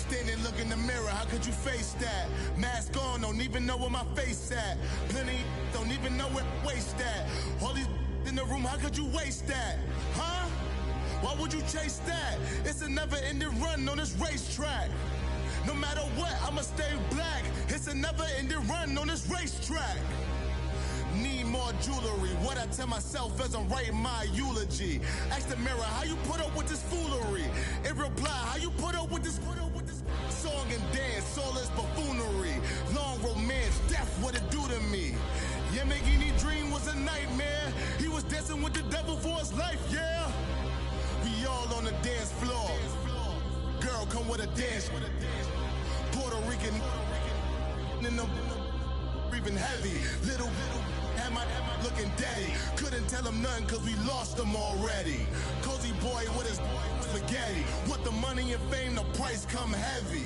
Standing, look in the mirror, how could you face that? Mask on, don't even know where my face at. Plenty, don't even know where waste at. All these in the room, how could you waste that? Huh? Why would you chase that? It's a never-ending run on this racetrack. No matter what, I'ma stay black. It's a never-ending run on this racetrack. Need more jewelry. What I tell myself as I'm writing my eulogy. Ask the mirror, how you put up with this foolery? In reply, how you put up with this song and dance, all this buffoonery. Long romance, death, what it do to me? Yamagini dream was a nightmare. He was dancing with the devil for his life, yeah. We all on the dance floor. Girl, come with a dance. Puerto Rican in the breathing heavy. Little am I looking daddy. Couldn't tell him nothing cause we lost him already. Cozy boy with his spaghetti. What the money and fame, the price come heavy.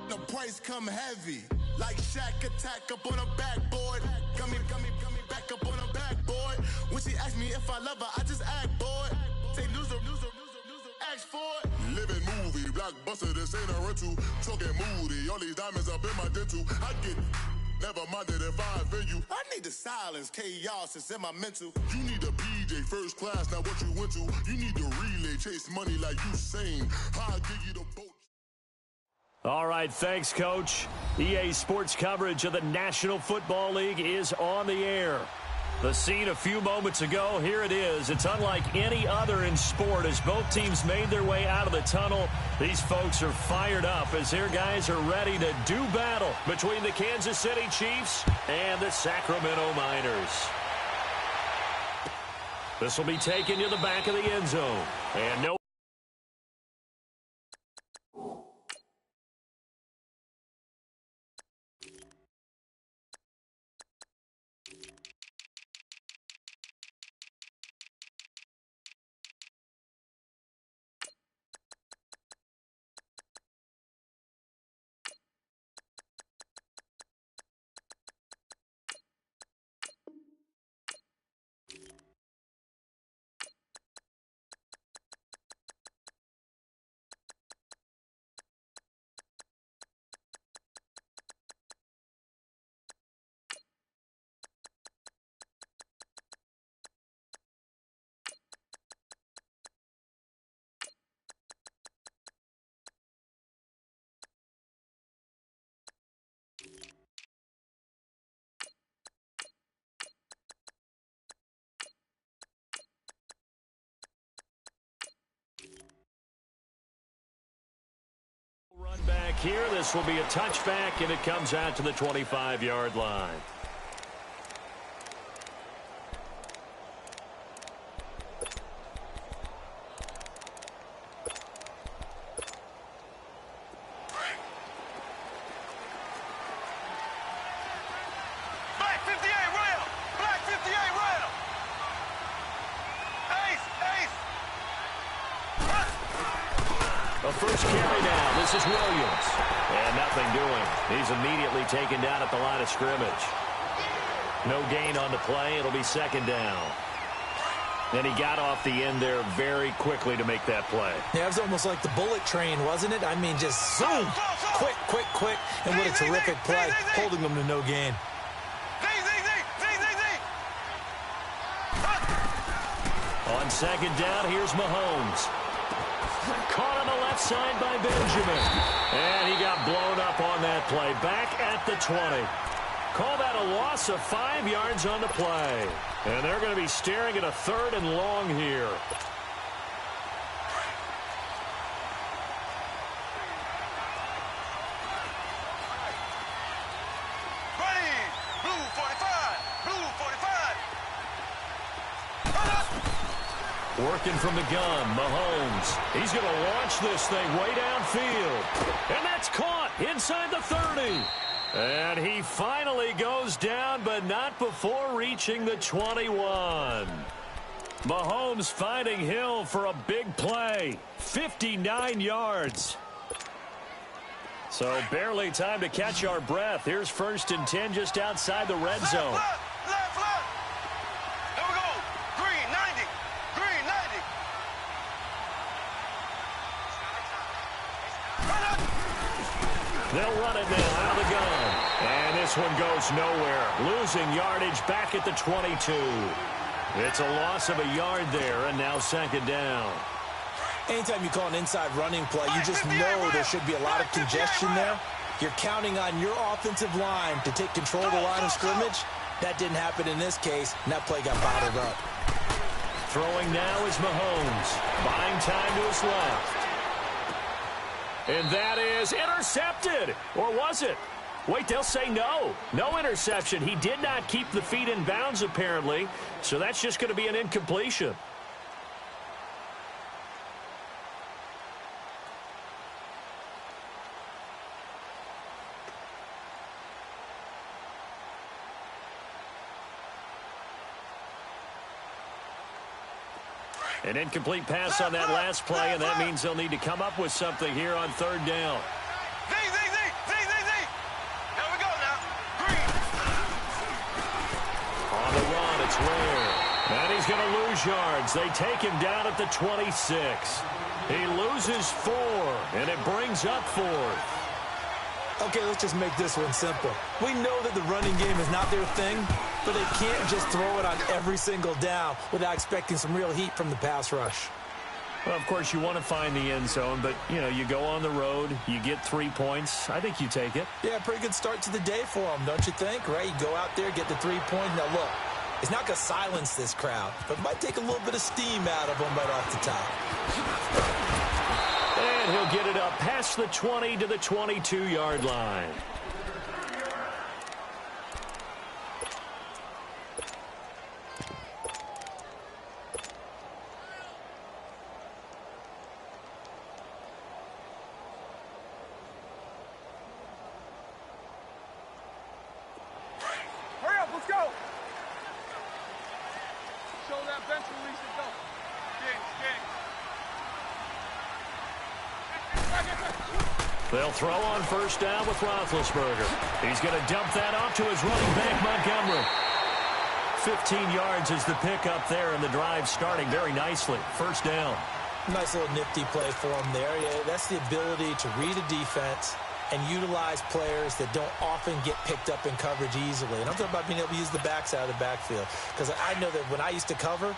The price come heavy. Like Shaq attack up on a backboard. Got me back up on a backboard. When she asked me if I love her, I just act bored. Say loser, ask for it. Living movie, blockbuster, this ain't a rental. Talking moody, all these diamonds up in my dental. I get never minded if I offend you. I need the silence, chaos is in my mental. You need a PJ, first class, not what you went to. You need the relay, chase money like Usain. I'll give you the boat. All right, thanks, Coach. EA Sports coverage of the National Football League is on the air. The scene a few moments ago, here it is. It's unlike any other in sport as both teams made their way out of the tunnel. These folks are fired up as their guys are ready to do battle between the Kansas City Chiefs and the Sacramento Miners. This will be taken to the back of the end zone. And no. Run back here. This will be a touchback, and it comes out to the 25-yard line. First carry now. This is Williams. And nothing doing. He's immediately taken down at the line of scrimmage. No gain on the play. It'll be second down. And he got off the end there very quickly to make that play. Yeah, it was almost like the bullet train, wasn't it? I mean, just zoom. Quick. And what a terrific play, holding them to no gain. On second down, here's Mahomes. Caught on the left side by Benjamin. And he got blown up on that play. Back at the 20. Call that a loss of 5 yards on the play. And they're going to be staring at a 3rd and long here. Working from the gun, Mahomes. He's going to launch this thing way downfield. And that's caught inside the 30. And he finally goes down, but not before reaching the 21. Mahomes finding Hill for a big play. 59 yards. So barely time to catch our breath. Here's 1st and 10 just outside the red zone. They'll run it now out of the gun. And this one goes nowhere. Losing yardage back at the 22. It's a loss of a yard there, and now second down. Anytime you call an inside running play, you just know there should be a lot of congestion there. You're counting on your offensive line to take control of the line of scrimmage. That didn't happen in this case, and that play got bottled up. Throwing now is Mahomes. Buying time to his left. And that is intercepted. Or was it? Wait, they'll say no. No interception. He did not keep the feet in bounds, apparently. So that's just going to be an incompletion. An incomplete pass on that last play, and that means they'll need to come up with something here on third down. Here we go now. Green. On the run, it's Ware. And he's going to lose yards. They take him down at the 26. He loses 4, and it brings up 4. Okay, let's just make this one simple. We know that the running game is not their thing, but they can't just throw it on every single down without expecting some real heat from the pass rush. Well, of course, you want to find the end zone, but, you know, you go on the road, you get 3 points. I think you take it. Yeah, pretty good start to the day for them, don't you think? Right? You go out there, get the 3 points. Now, look, it's not going to silence this crowd, but it might take a little bit of steam out of them right off the top. And he'll get it up past the 20 to the 22-yard line. Hurry up, let's go. Show that bench release and go. They'll throw on first down with Roethlisberger. He's going to dump that off to his running back, Montgomery. 15 yards is the pickup there, and the drive starting very nicely. First down. Nice little nifty play for him there. Yeah, that's the ability to read a defense and utilize players that don't often get picked up in coverage easily. And I'm talking about being able to use the backs out of the backfield. Because I know that when I used to cover,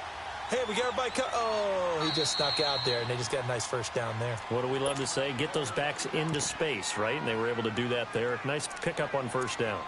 hey, we got everybody oh, he just snuck out there, and they just got a nice first down there. What do we love to say? Get those backs into space, right? And they were able to do that there. Nice pickup on first down.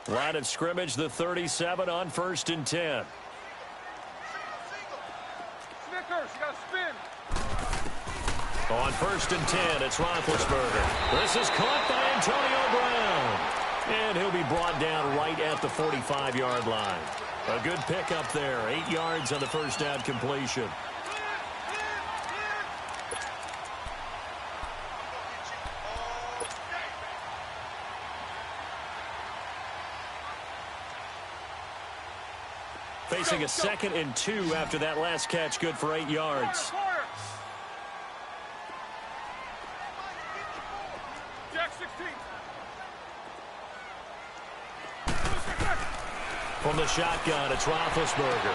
Line of scrimmage, the 37 on 1st and 10. Snickers, you got to spin. On 1st and 10, it's Roethlisberger. This is caught by Antonio Brown. And he'll be brought down right at the 45-yard line. A good pickup there. 8 yards on the first down completion. Facing a 2nd and 2 after that last catch, good for 8 yards. Jack 16. From the shotgun, it's Roethlisberger.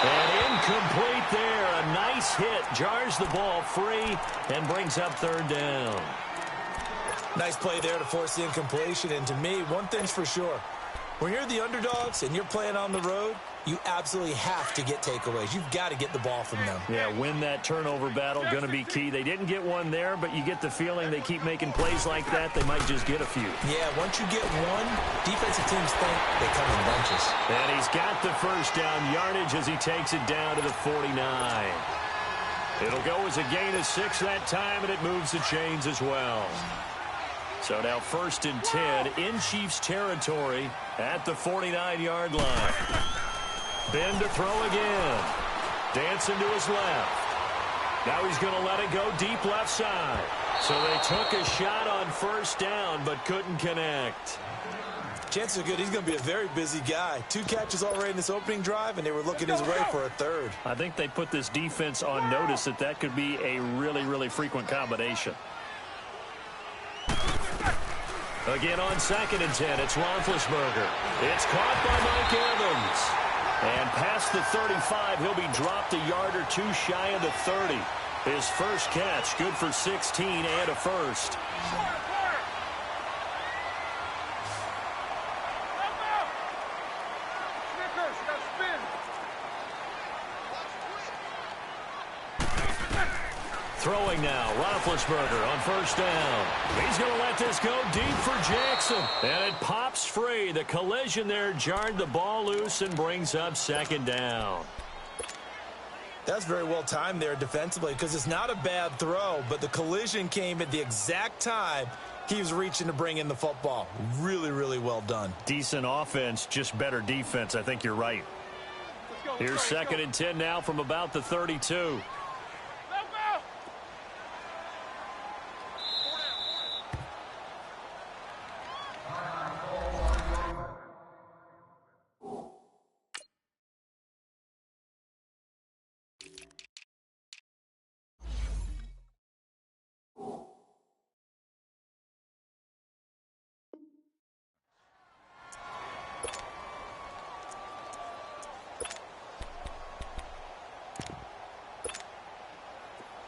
And incomplete there. A nice hit. Jars the ball free and brings up 3rd down. Nice play there to force the incompletion. And to me, one thing's for sure. When you're the underdogs and you're playing on the road, you absolutely have to get takeaways. You've got to get the ball from them. Yeah, win that turnover battle, going to be key. They didn't get one there, but you get the feeling they keep making plays like that, they might just get a few. Yeah, once you get one, defensive teams think they come in bunches. And he's got the first down yardage as he takes it down to the 49. It'll go as a gain of 6 that time, and it moves the chains as well. So now 1st and 10 in Chiefs territory at the 49-yard line. Ben to throw again. Dancing to his left. Now he's going to let it go deep left side. So they took a shot on first down but couldn't connect. Chances are good he's going to be a very busy guy. 2 catches already in this opening drive, and they were looking his way for a third. I think they put this defense on notice that could be a really, really frequent combination. Again on 2nd and 10, it's Roethlisberger. It's caught by Mike Evans. And past the 35, he'll be dropped a yard or 2 shy of the 30. His first catch, good for 16 and a first. Throwing now, Roethlisberger on 1st down. He's going to let this go deep for Jackson. And it pops free. The collision there jarred the ball loose and brings up 2nd down. That's very well timed there defensively because it's not a bad throw, but the collision came at the exact time he was reaching to bring in the football. Really, really well done. Decent offense, just better defense. I think you're right. Here's 2nd and 10 now from about the 32.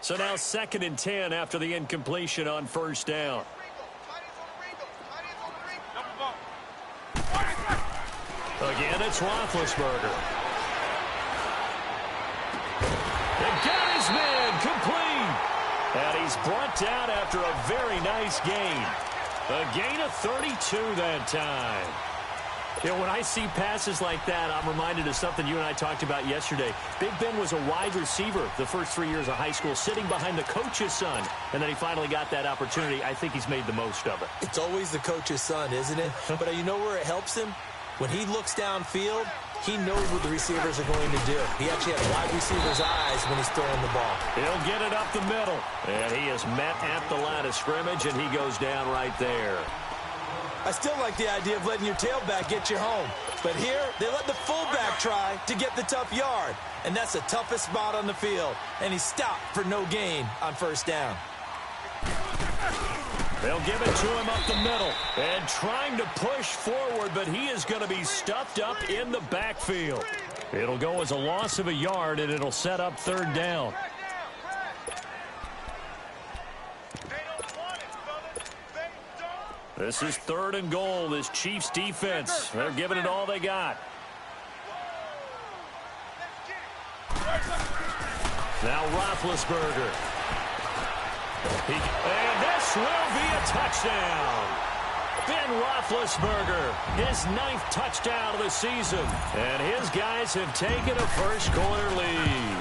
So now 2nd and 10 after the incompletion on 1st down. Again, it's Roethlisberger. And got his man complete. And he's brought down after a very nice gain. A gain of 32 that time. You know, when I see passes like that, I'm reminded of something you and I talked about yesterday. Big Ben was a wide receiver the first 3 years of high school, sitting behind the coach's son. And then he finally got that opportunity. I think he's made the most of it. It's always the coach's son, isn't it? But you know where it helps him? When he looks downfield, he knows what the receivers are going to do. He actually has wide receiver's eyes when he's throwing the ball. He'll get it up the middle. And he is met at the line of scrimmage, and he goes down right there. I still like the idea of letting your tailback get you home. But here, they let the fullback try to get the tough yard. And that's the toughest spot on the field. And he stopped for no gain on 1st down. They'll give it to him up the middle. And trying to push forward, but he is going to be stuffed up in the backfield. It'll go as a loss of a yard, and it'll set up 3rd down. This is 3rd and goal, this Chiefs defense. They're giving it all they got. Now Roethlisberger. And this will be a touchdown. Ben Roethlisberger, his 9th touchdown of the season. And his guys have taken a first-quarter lead.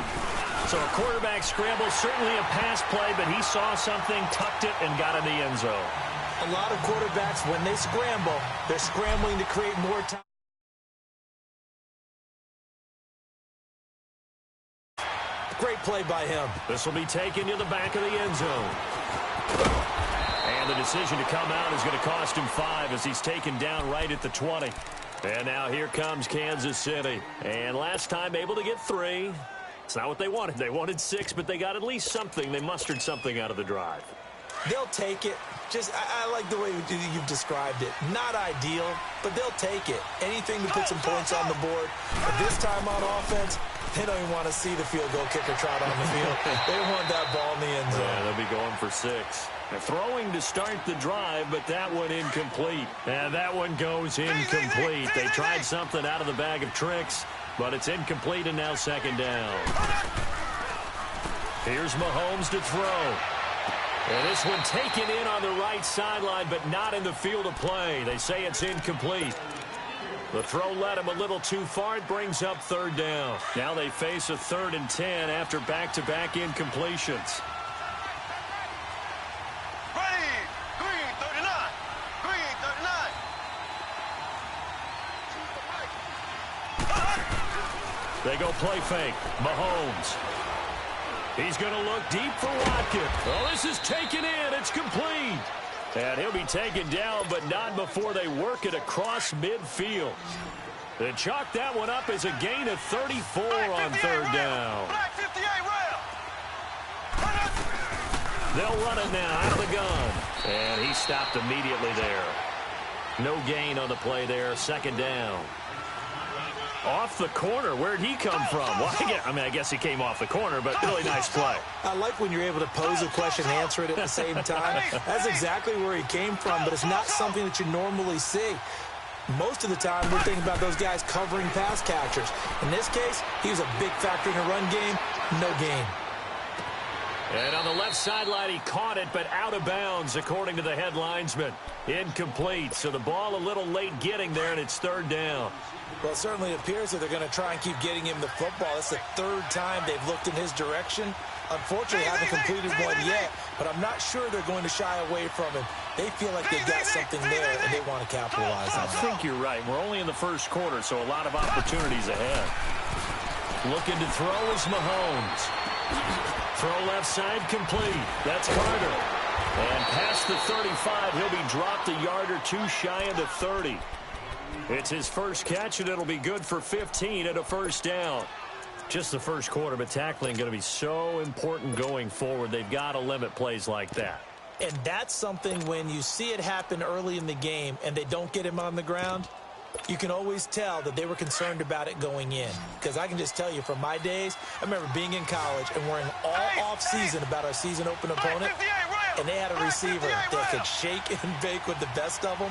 So a quarterback scramble, certainly a pass play, but he saw something, tucked it, and got in the end zone. A lot of quarterbacks, when they scramble, they're scrambling to create more time. Great play by him. This will be taken to the back of the end zone. And the decision to come out is going to cost him 5 as he's taken down right at the 20. And now here comes Kansas City. And last time able to get 3. It's not what they wanted. They wanted 6, but they got at least something. They mustered something out of the drive. They'll take it. I like the way you've described it. Not ideal, but they'll take it. Anything to put some points on the board. But this time on offense, they don't even want to see the field goal kicker trot on the field. They want that ball in the end zone. Yeah, they'll be going for 6. They're throwing to start the drive, but that one incomplete. And that one goes incomplete. They tried something out of the bag of tricks, but it's incomplete, and now 2nd down. Here's Mahomes to throw. And this one taken in on the right sideline, but not in the field of play. They say it's incomplete. The throw led him a little too far. It brings up 3rd down. Now they face a 3rd and 10 after back-to-back incompletions. Ready, green 39, green 39. They go play fake. Mahomes. He's going to look deep for Watkins. Oh, this is taken in. It's complete. And he'll be taken down, but not before they work it across midfield. They chalk that one up as a gain of 34 on third down. Black 58 round. They'll run it now out of the gun. And he stopped immediately there. No gain on the play there. Second down. Off the corner. Where'd he come from? Well, I guess he came off the corner, but really nice play. I like when you're able to pose a question and answer it at the same time. That's exactly where he came from, but it's not something that you normally see. Most of the time, we're thinking about those guys covering pass catchers. In this case, he was a big factor in the run game. No gain. And on the left sideline, he caught it, but out of bounds, according to the head linesman. Incomplete, so the ball a little late getting there, and it's third down. Well, it certainly appears that they're going to try and keep getting him the football. It's the third time they've looked in his direction. Unfortunately, haven't completed one yet, but I'm not sure they're going to shy away from him. They feel like they've got something there, and they want to capitalize on it. I think you're right. We're only in the first quarter, so a lot of opportunities ahead. Looking to throw is Mahomes. Throw left side complete. That's Carter. And past the 35, he'll be dropped a yard or two shy of the 30. It's his first catch, and it'll be good for 15 at a first down. Just the first quarter, but tackling going to be so important going forward. They've got to limit plays like that. And that's something when you see it happen early in the game and they don't get him on the ground, you can always tell that they were concerned about it going in. Because I can just tell you from my days, I remember being in college and worrying all offseason about our season open opponent, and they had a receiver that could shake and bake with the best of them.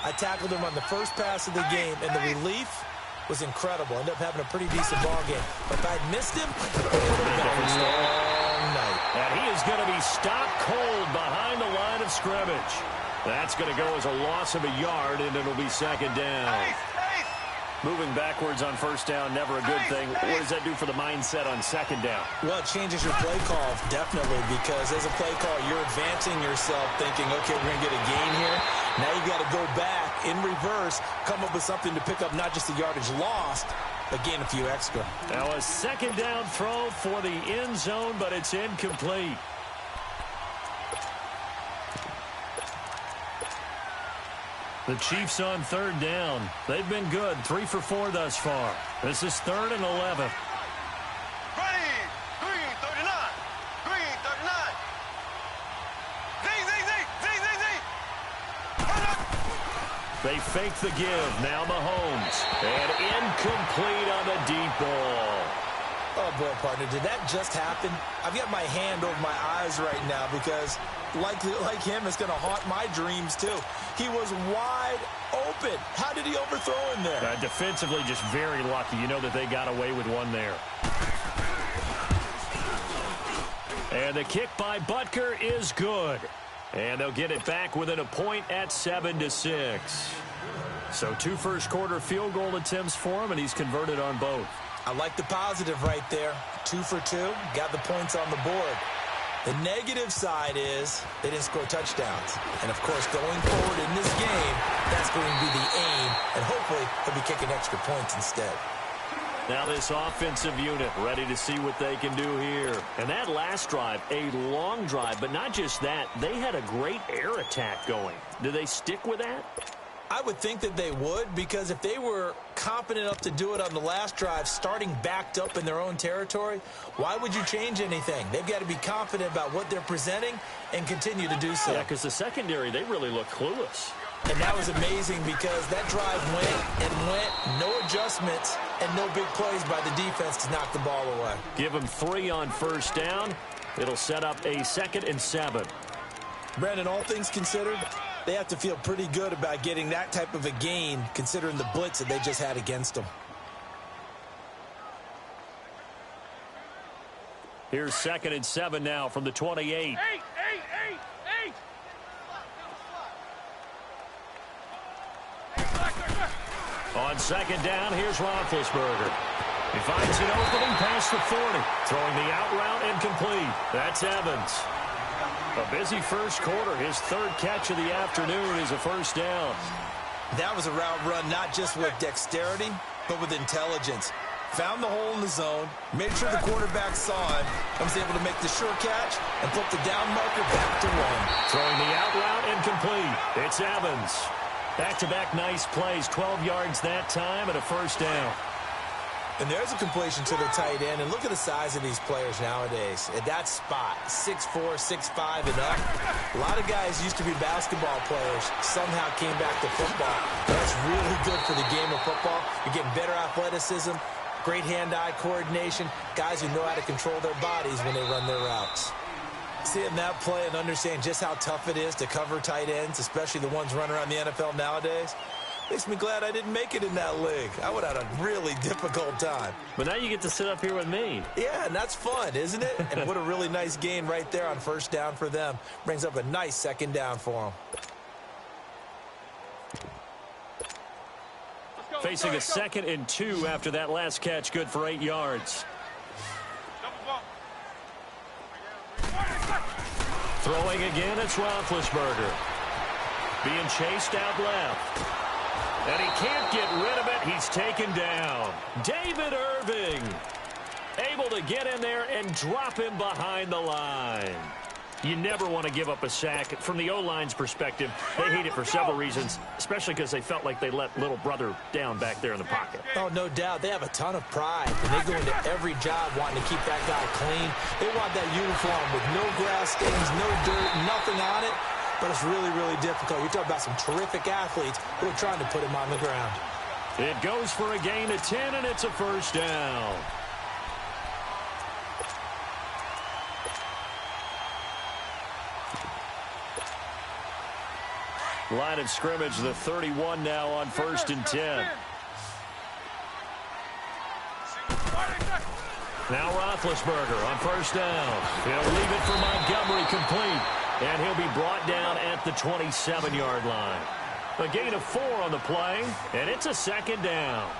I tackled him on the first pass of the game, and the relief was incredible. Ended up having a pretty decent ball game. But if I'd missed him, it would have been a long night. And he is going to be stopped cold behind the line of scrimmage. That's going to go as a loss of a yard, and it'll be second down. Moving backwards on first down, never a good thing. What does that do for the mindset on second down? Well, it changes your play call, definitely, because as a play call, you're advancing yourself thinking, okay, we're going to get a gain here. Now you've got to go back in reverse, come up with something to pick up not just the yardage lost, but gain a few extra. Now a second down throw for the end zone, but it's incomplete. The Chiefs on third down. They've been good, 3 for 4 thus far. This is 3rd and 11. Ready. Green 39. Green 39. They fake the give. Now Mahomes. And incomplete on the deep ball. Oh, boy, partner, did that just happen? I've got my hand over my eyes right now because, like him, it's going to haunt my dreams, too. He was wide open. How did he overthrow him there? Defensively, just very lucky. You know that they got away with one there. And the kick by Butker is good. And they'll get it back within a point at 7-6. So 2 first-quarter field goal attempts for him, and he's converted on both. I like the positive right there. 2 for 2. Got the points on the board. The negative side is they didn't score touchdowns. And, of course, going forward in this game, that's going to be the aim. And hopefully he'll be kicking extra points instead. Now this offensive unit ready to see what they can do here. And that last drive, a long drive, but not just that. They had a great air attack going. Do they stick with that? I would think that they would, because if they were competent enough to do it on the last drive, starting backed up in their own territory, why would you change anything? They've got to be confident about what they're presenting and continue to do so. Yeah, because the secondary, they really look clueless. And that was amazing because that drive went, no adjustments, and no big plays by the defense to knock the ball away. Give them 3 on first down. It'll set up a 2nd and 7. Brandon, all things considered, they have to feel pretty good about getting that type of a gain considering the blitz that they just had against them. Here's 2nd and 7 now from the 28. Eight. On 2nd down, here's Roethlisberger. He finds an opening past the 40. Throwing the out route incomplete. That's Evans. A busy first quarter. His 3rd catch of the afternoon is a first down. That was a route run not just with dexterity, but with intelligence. found the hole in the zone, made sure the quarterback saw him, and was able to make the sure catch and put the down marker back to one. Throwing the out route incomplete. It's Evans. Back-to-back nice plays, 12 yards that time and a first down. And there's a completion to the tight end. And look at the size of these players nowadays. At that spot, 6'4", 6'5", and up. A lot of guys used to be basketball players, somehow came back to football. That's really good for the game of football. You're getting better athleticism, great hand-eye coordination, guys who know how to control their bodies when they run their routes. Seeing that play and understand just how tough it is to cover tight ends, especially the ones running around the NFL nowadays, makes me glad I didn't make it in that league. I would have had a really difficult time. But now you get to sit up here with me. Yeah, and that's fun, isn't it? And what a really nice gain right there on first down for them. Brings up a nice second down for them. Facing a 2nd and 2 after that last catch, good for 8 yards. Throwing again, it's Roethlisberger. Being chased out left. And he can't get rid of it. He's taken down. David Irving able to get in there and drop him behind the line. You never want to give up a sack. From the O-line's perspective, they hate it for several reasons, especially because they felt like they let little brother down back there in the pocket. Oh, no doubt. They have a ton of pride, and they go into every job wanting to keep that guy clean. They want that uniform with no grass stains, no dirt, nothing on it. But it's really, really difficult. You're talking about some terrific athletes who are trying to put him on the ground. It goes for a gain of 10, and it's a first down. Line of scrimmage, the 31 now on 1st and 10. Now Roethlisberger on first down. He'll leave it for Montgomery complete. And he'll be brought down at the 27-yard line. A gain of 4 on the play, and it's a second down.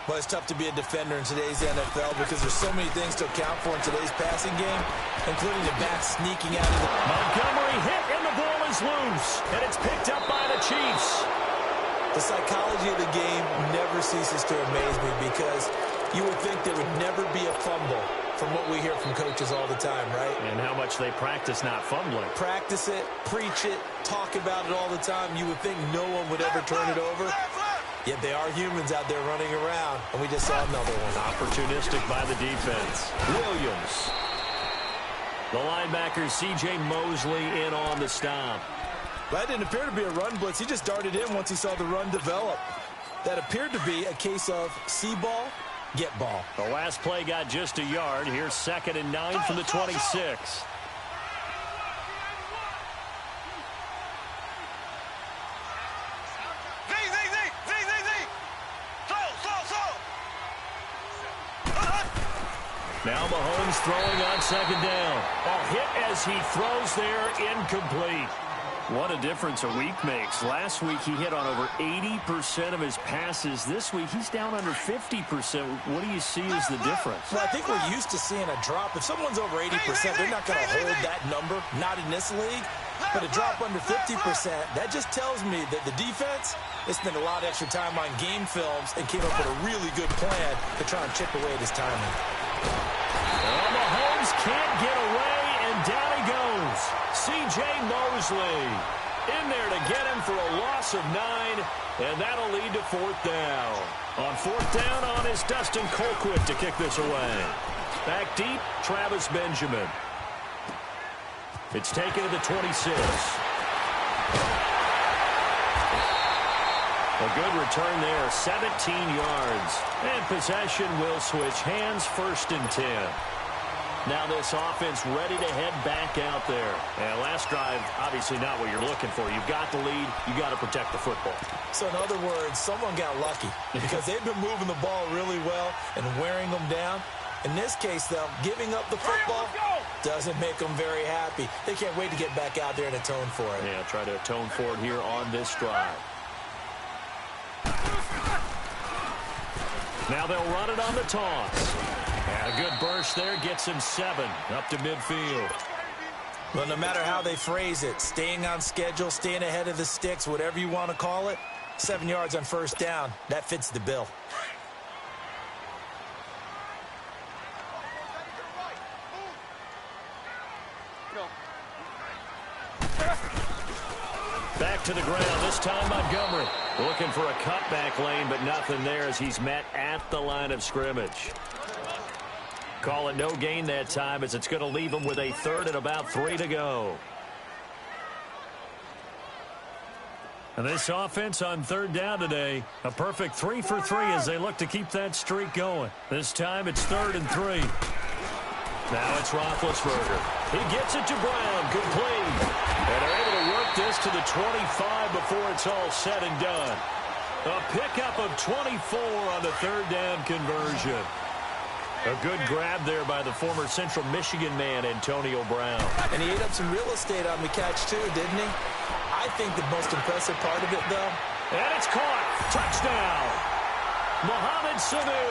Well, it's tough to be a defender in today's NFL because there's so many things to account for in today's passing game, including the back sneaking out of the... Montgomery hit, and the ball is loose, and it's picked up by the Chiefs. The psychology of the game never ceases to amaze me because you would think there would never be a fumble from what we hear from coaches all the time, right? And how much they practice not fumbling. Practice it, preach it, talk about it all the time. You would think no one would ever turn it over. Yet they are humans out there running around, and we just saw another one. Opportunistic by the defense. Williams. The linebacker, C.J. Mosley, in on the stop. That didn't appear to be a run blitz. He just darted in once he saw the run develop. That appeared to be a case of see ball, get ball. The last play got just a yard. Here's 2nd and 9 from the 26. Now Mahomes throwing on 2nd down. A hit as he throws there, incomplete. What a difference a week makes. Last week he hit on over 80% of his passes. This week he's down under 50%. What do you see as the difference? Well, I think we're used to seeing a drop. If someone's over 80%, they're not going to hold that number. Not in this league. But a drop under 50%, that just tells me that the defense, they spent a lot of extra time on game films and came up with a really good plan to try and chip away at his timing. Well, Mahomes can't get away, and down he goes. C.J. Mosley in there to get him for a loss of 9, and that'll lead to 4th down. On 4th down on is Dustin Colquitt to kick this away. Back deep, Travis Benjamin. It's taken to the 26. A good return there, 17 yards. And possession will switch hands, 1st and 10. Now this offense ready to head back out there. And last drive, obviously not what you're looking for. You've got the lead. You've got to protect the football. So in other words, someone got lucky because they've been moving the ball really well and wearing them down. In this case, though, giving up the football doesn't make them very happy. They can't wait to get back out there and atone for it. Yeah, try to atone for it here on this drive. Now they'll run it on the toss. And a good burst there gets him 7 up to midfield. Well, no matter how they phrase it, staying on schedule, staying ahead of the sticks, whatever you want to call it, 7 yards on 1st down, that fits the bill. to the ground. This time Montgomery looking for a cutback lane, but nothing there as he's met at the line of scrimmage. Call it no gain that time as it's going to leave him with a third and about 3 to go. And this offense on third down today, a perfect 3 for 3 as they look to keep that streak going. This time it's 3rd and 3. Now it's Roethlisberger. He gets it to Brown, complete. And they're able to work this to the 25 before it's all said and done. A pickup of 24 on the third down conversion. A good grab there by the former Central Michigan man, Antonio Brown. And he ate up some real estate on the catch, too, didn't he? I think the most impressive part of it, though. And it's caught. Touchdown. Mohamed Sanu,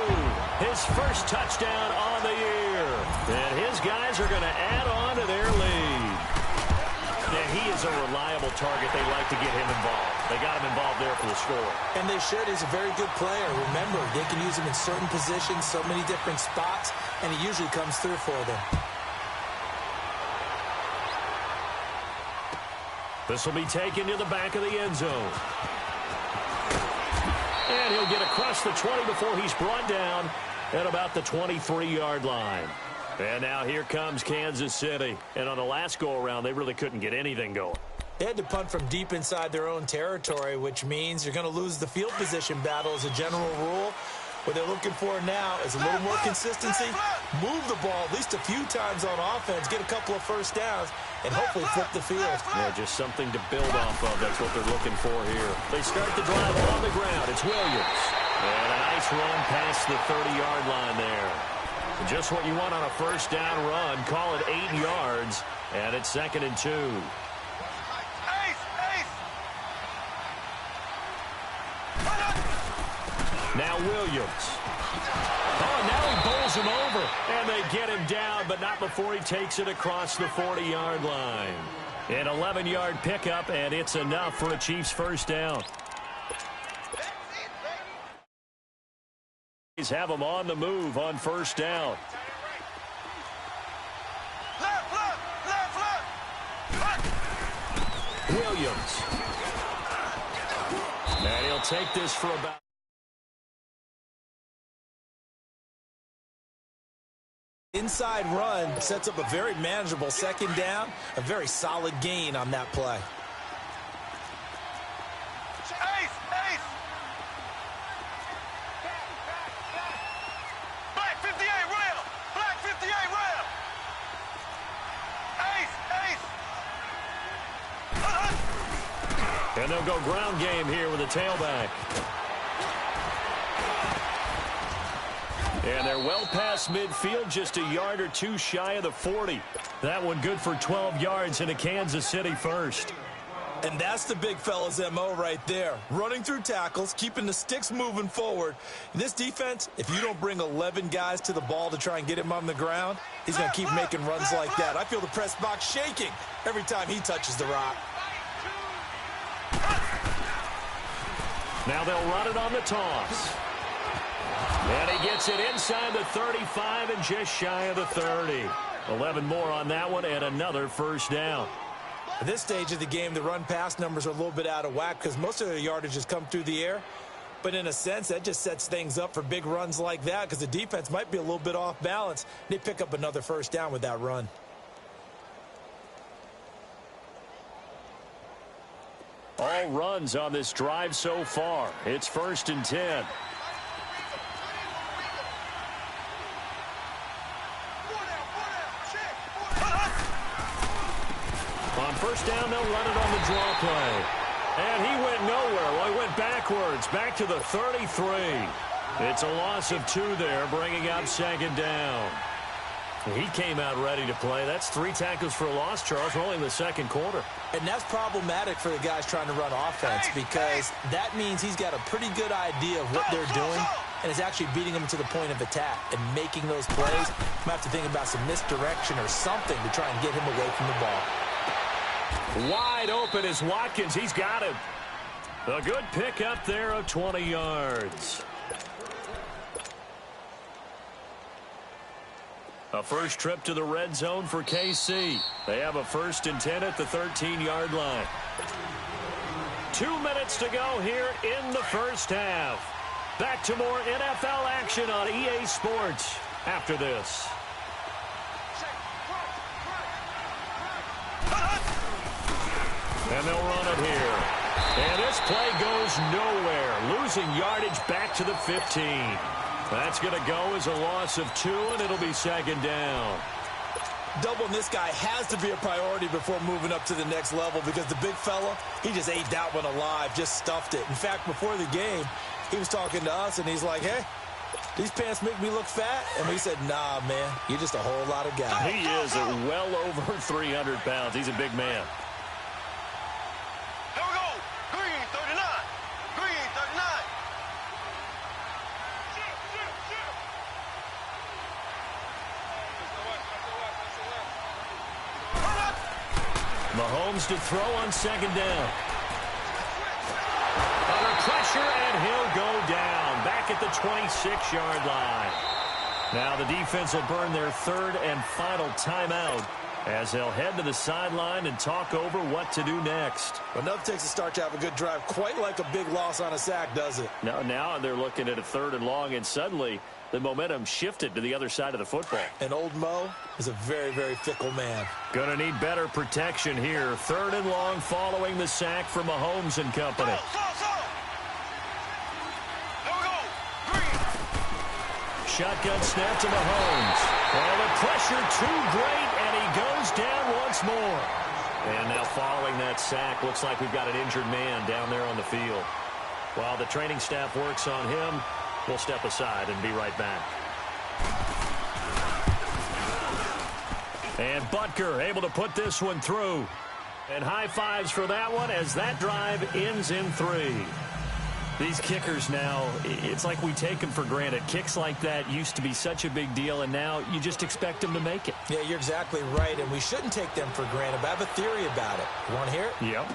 his first touchdown on the year. And his guys are going to add on to their lead. Yeah, he is a reliable target. They like to get him involved. They got him involved there for the score. And they should. He's a very good player. Remember, they can use him in certain positions, so many different spots, and he usually comes through for them. This will be taken to the back of the end zone. And he'll get across the 20 before he's brought down at about the 23-yard line. And now here comes Kansas City. And on the last go-around, they really couldn't get anything going. They had to punt from deep inside their own territory, which means you're going to lose the field position battle as a general rule. What they're looking for now is a little more consistency, move the ball at least a few times on offense, get a couple of first downs, and hopefully flip the field. Yeah, just something to build off of. That's what they're looking for here. They start the drive on the ground. It's Williams. And a nice run past the 30-yard line there. Just what you want on a first down run. Call it 8 yards, and it's 2nd and 2. Now Williams. Oh, now he bowls him over. And they get him down, but not before he takes it across the 40-yard line. An 11-yard pickup, and it's enough for a Chiefs first down. Have him on the move on first down. Williams. And he'll take this for about... Inside run sets up a very manageable second down, a very solid gain on that play. Black 58 rail! Black 58 rail! Ace! And they'll go ground game here with a tailback. And they're well past midfield, just a yard or two shy of the 40. That one good for 12 yards into Kansas City first. And that's the big fella's MO right there. Running through tackles, keeping the sticks moving forward. In this defense, if you don't bring 11 guys to the ball to try and get him on the ground, he's going to keep making runs like that. I feel the press box shaking every time he touches the rock. Now they'll run it on the toss. And he gets it inside the 35 and just shy of the 30. 11 more on that one and another first down. At this stage of the game, the run-pass numbers are a little bit out of whack because most of their yardage has come through the air. But in a sense, that just sets things up for big runs like that because the defense might be a little bit off balance. They pick up another first down with that run. All runs on this drive so far. It's 1st and 10. On first down, they'll run it on the draw play. And he went nowhere. Well, he went backwards, back to the 33. It's a loss of 2 there, bringing up 2nd down. He came out ready to play. That's 3 tackles for a loss, Charles. We're only in the 2nd quarter. And that's problematic for the guys trying to run offense because that means he's got a pretty good idea of what they're doing and is actually beating them to the point of attack and making those plays. You might have to think about some misdirection or something to try and get him away from the ball. Wide open is Watkins. He's got him. A good pickup there of 20 yards. A first trip to the red zone for KC. They have a 1st and 10 at the 13-yard line. 2 minutes to go here in the first half. Back to more NFL action on EA Sports after this. And they'll run it here. And this play goes nowhere. Losing yardage back to the 15. That's going to go as a loss of 2, and it'll be second down. Doubling this guy has to be a priority before moving up to the next level because the big fella, he just ate that one alive, just stuffed it. In fact, before the game, he was talking to us, and he's like, hey, these pants make me look fat? And we said, nah, man, you're just a whole lot of guy. He is at well over 300 pounds. He's a big man. Here we go. Green, 39. Green, 39. Mahomes to throw on second down. Under pressure, and he'll go down. Back at the 26-yard line. Now the defense will burn their third and final timeout as they'll head to the sideline and talk over what to do next. Enough takes a start to have a good drive, quite like a big loss on a sack, does it? Now they're looking at a third and long, and suddenly the momentum shifted to the other side of the football. And old Mo is a very, very fickle man. Going to need better protection here. Third and long following the sack from Mahomes and company. Shotgun snap to Mahomes. And the pressure too great, and he goes down once more. And now following that sack, looks like we've got an injured man down there on the field. While the training staff works on him, we'll step aside and be right back. And Butker able to put this one through. And high fives for that one as that drive ends in 3. These kickers now, it's like we take them for granted. Kicks like that used to be such a big deal, and now you just expect them to make it. Yeah, you're exactly right, and we shouldn't take them for granted. But I have a theory about it. You want to hear it? Yep.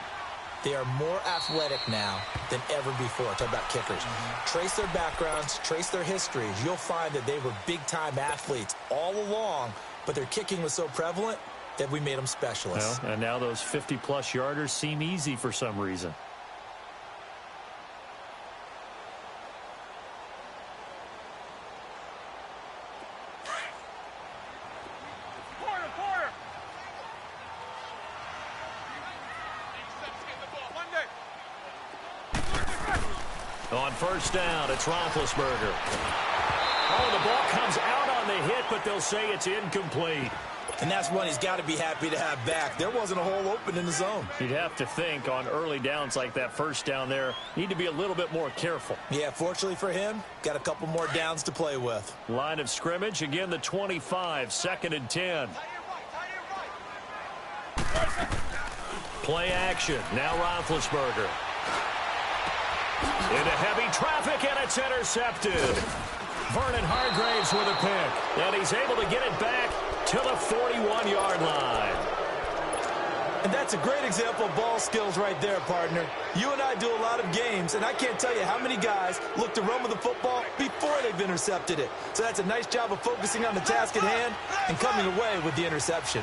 They are more athletic now than ever before. Talk about kickers. Trace their backgrounds, trace their histories. You'll find that they were big-time athletes all along, but their kicking was so prevalent that we made them specialists. Well, and now those 50-plus yarders seem easy for some reason. On first down, it's Roethlisberger. Oh, the ball comes out on the hit, but they'll say it's incomplete. And that's one he's got to be happy to have back. There wasn't a hole open in the zone. You'd have to think on early downs like that first down there, need to be a little bit more careful. Yeah, fortunately for him, got a couple more downs to play with. Line of scrimmage, again the 25, second and 10. Play action, now Roethlisberger. Into heavy traffic, and it's intercepted. Vernon Hargreaves with a pick, and he's able to get it back to the 41-yard line. And that's a great example of ball skills right there, partner. You and I do a lot of games, and I can't tell you how many guys look to run with the football before they've intercepted it. So that's a nice job of focusing on the task at hand and coming away with the interception.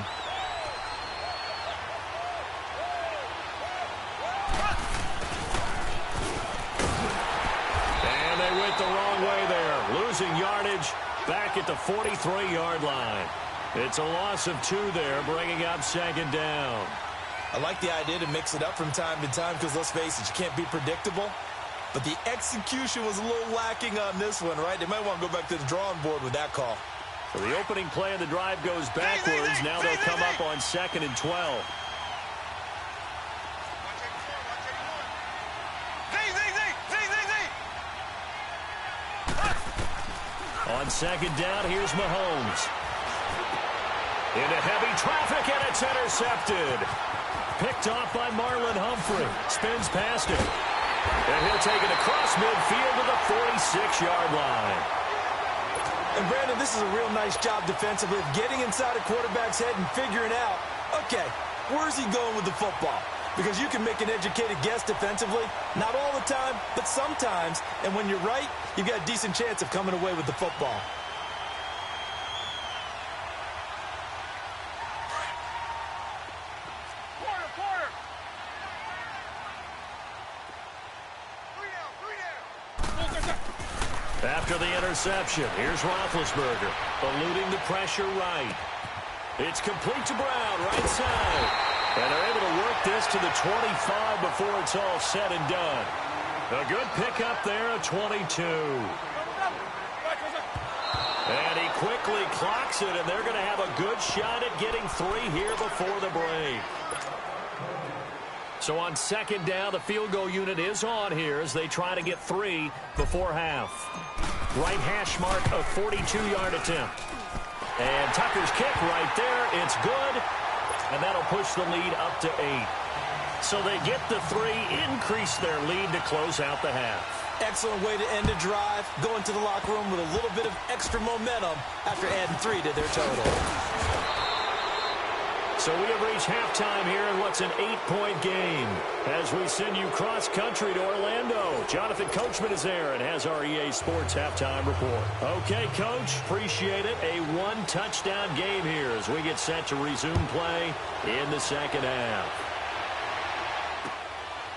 And they went the wrong way there, losing yardage back at the 43-yard line. It's a loss of 2 there, bringing up second down. I like the idea to mix it up from time to time because, let's face it, you can't be predictable. But the execution was a little lacking on this one, right? They might want to go back to the drawing board with that call. So the opening play of the drive goes backwards. Now they'll come up on second and 12. On second down, here's Mahomes. Into heavy traffic, and it's intercepted. Picked off by Marlon Humphrey. Spins past it. And he'll take it across midfield to the 46-yard line. And, Brandon, this is a real nice job defensively of getting inside a quarterback's head and figuring out, okay, where's he going with the football? Because you can make an educated guess defensively, not all the time, but sometimes. And when you're right, you've got a decent chance of coming away with the football. After the interception, here's Roethlisberger, eluding the pressure right. It's complete to Brown, right side. And they're able to work this to the 25 before it's all said and done. A good pickup there, a 22. And he quickly clocks it, and they're going to have a good shot at getting 3 here before the break. So on second down, the field goal unit is on here as they try to get 3 before half. Right hash mark, a 42-yard attempt. And Tucker's kick right there. It's good. And that'll push the lead up to 8. So they get the 3, increase their lead to close out the half. Excellent way to end a drive. Go into the locker room with a little bit of extra momentum after adding 3 to their total. So we have reached halftime here in what's an 8-point game. As we send you cross-country to Orlando, Jonathan Coachman is there and has our EA Sports halftime report. Okay, Coach, appreciate it. A 1-touchdown game here as we get set to resume play in the second half.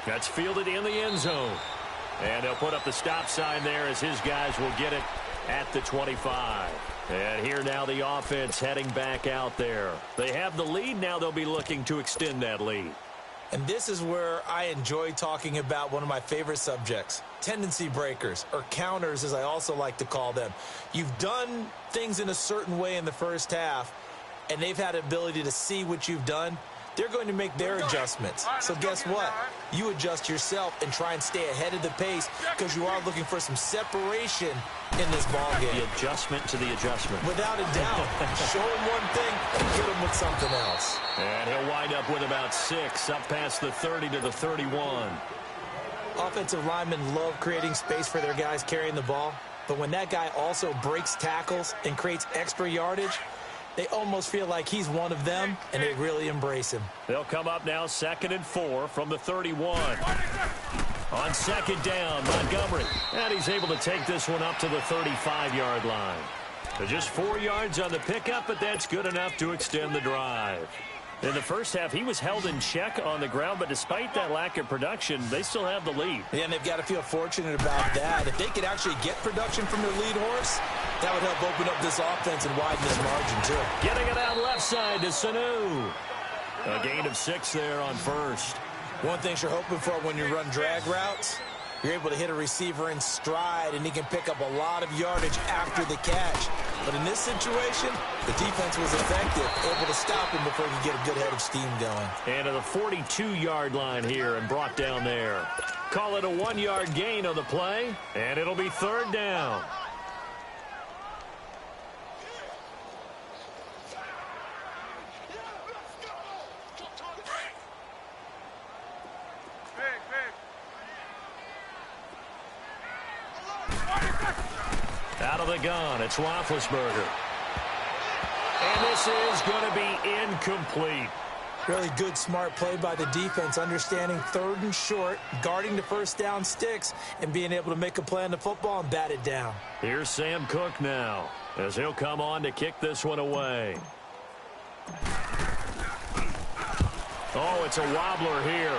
That's fielded in the end zone. And they'll put up the stop sign there as his guys will get it at the 25. And here now the offense heading back out there. They have the lead. Now they'll be looking to extend that lead. And this is where I enjoy talking about one of my favorite subjects, tendency breakers, or counters as I also like to call them. You've done things in a certain way in the first half, and they've had the ability to see what you've done. They're going to make their adjustments. So guess what? You adjust yourself and try and stay ahead of the pace because you are looking for some separation in this ball game. The adjustment to the adjustment. Without a doubt. Show him one thing and hit him with something else. And he'll wind up with about 6 up past the 30 to the 31. Offensive linemen love creating space for their guys carrying the ball. But when that guy also breaks tackles and creates extra yardage, they almost feel like he's one of them, and they really embrace him. They'll come up now 2nd and 4 from the 31. On second down, Montgomery. And he's able to take this one up to the 35-yard line. So just 4 yards on the pickup, but that's good enough to extend the drive. In the first half, he was held in check on the ground, but despite that lack of production, they still have the lead. Yeah, and they've got to feel fortunate about that. If they could actually get production from their lead horse, that would help open up this offense and widen this margin, too. Getting it out left side to Sanu. A gain of 6 there on first. One thing you're hoping for when you run drag routes, you're able to hit a receiver in stride, and he can pick up a lot of yardage after the catch. But in this situation, the defense was effective, able to stop him before he could get a good head of steam going. And to the 42-yard line here and brought down there. Call it a 1-yard gain on the play, and it'll be 3rd down. Out of the gun, it's Roethlisberger. And this is going to be incomplete. Really good, smart play by the defense, understanding 3rd and short, guarding the first down sticks, and being able to make a play on the football and bat it down. Here's Sam Cook now, as he'll come on to kick this one away. Oh, it's a wobbler here.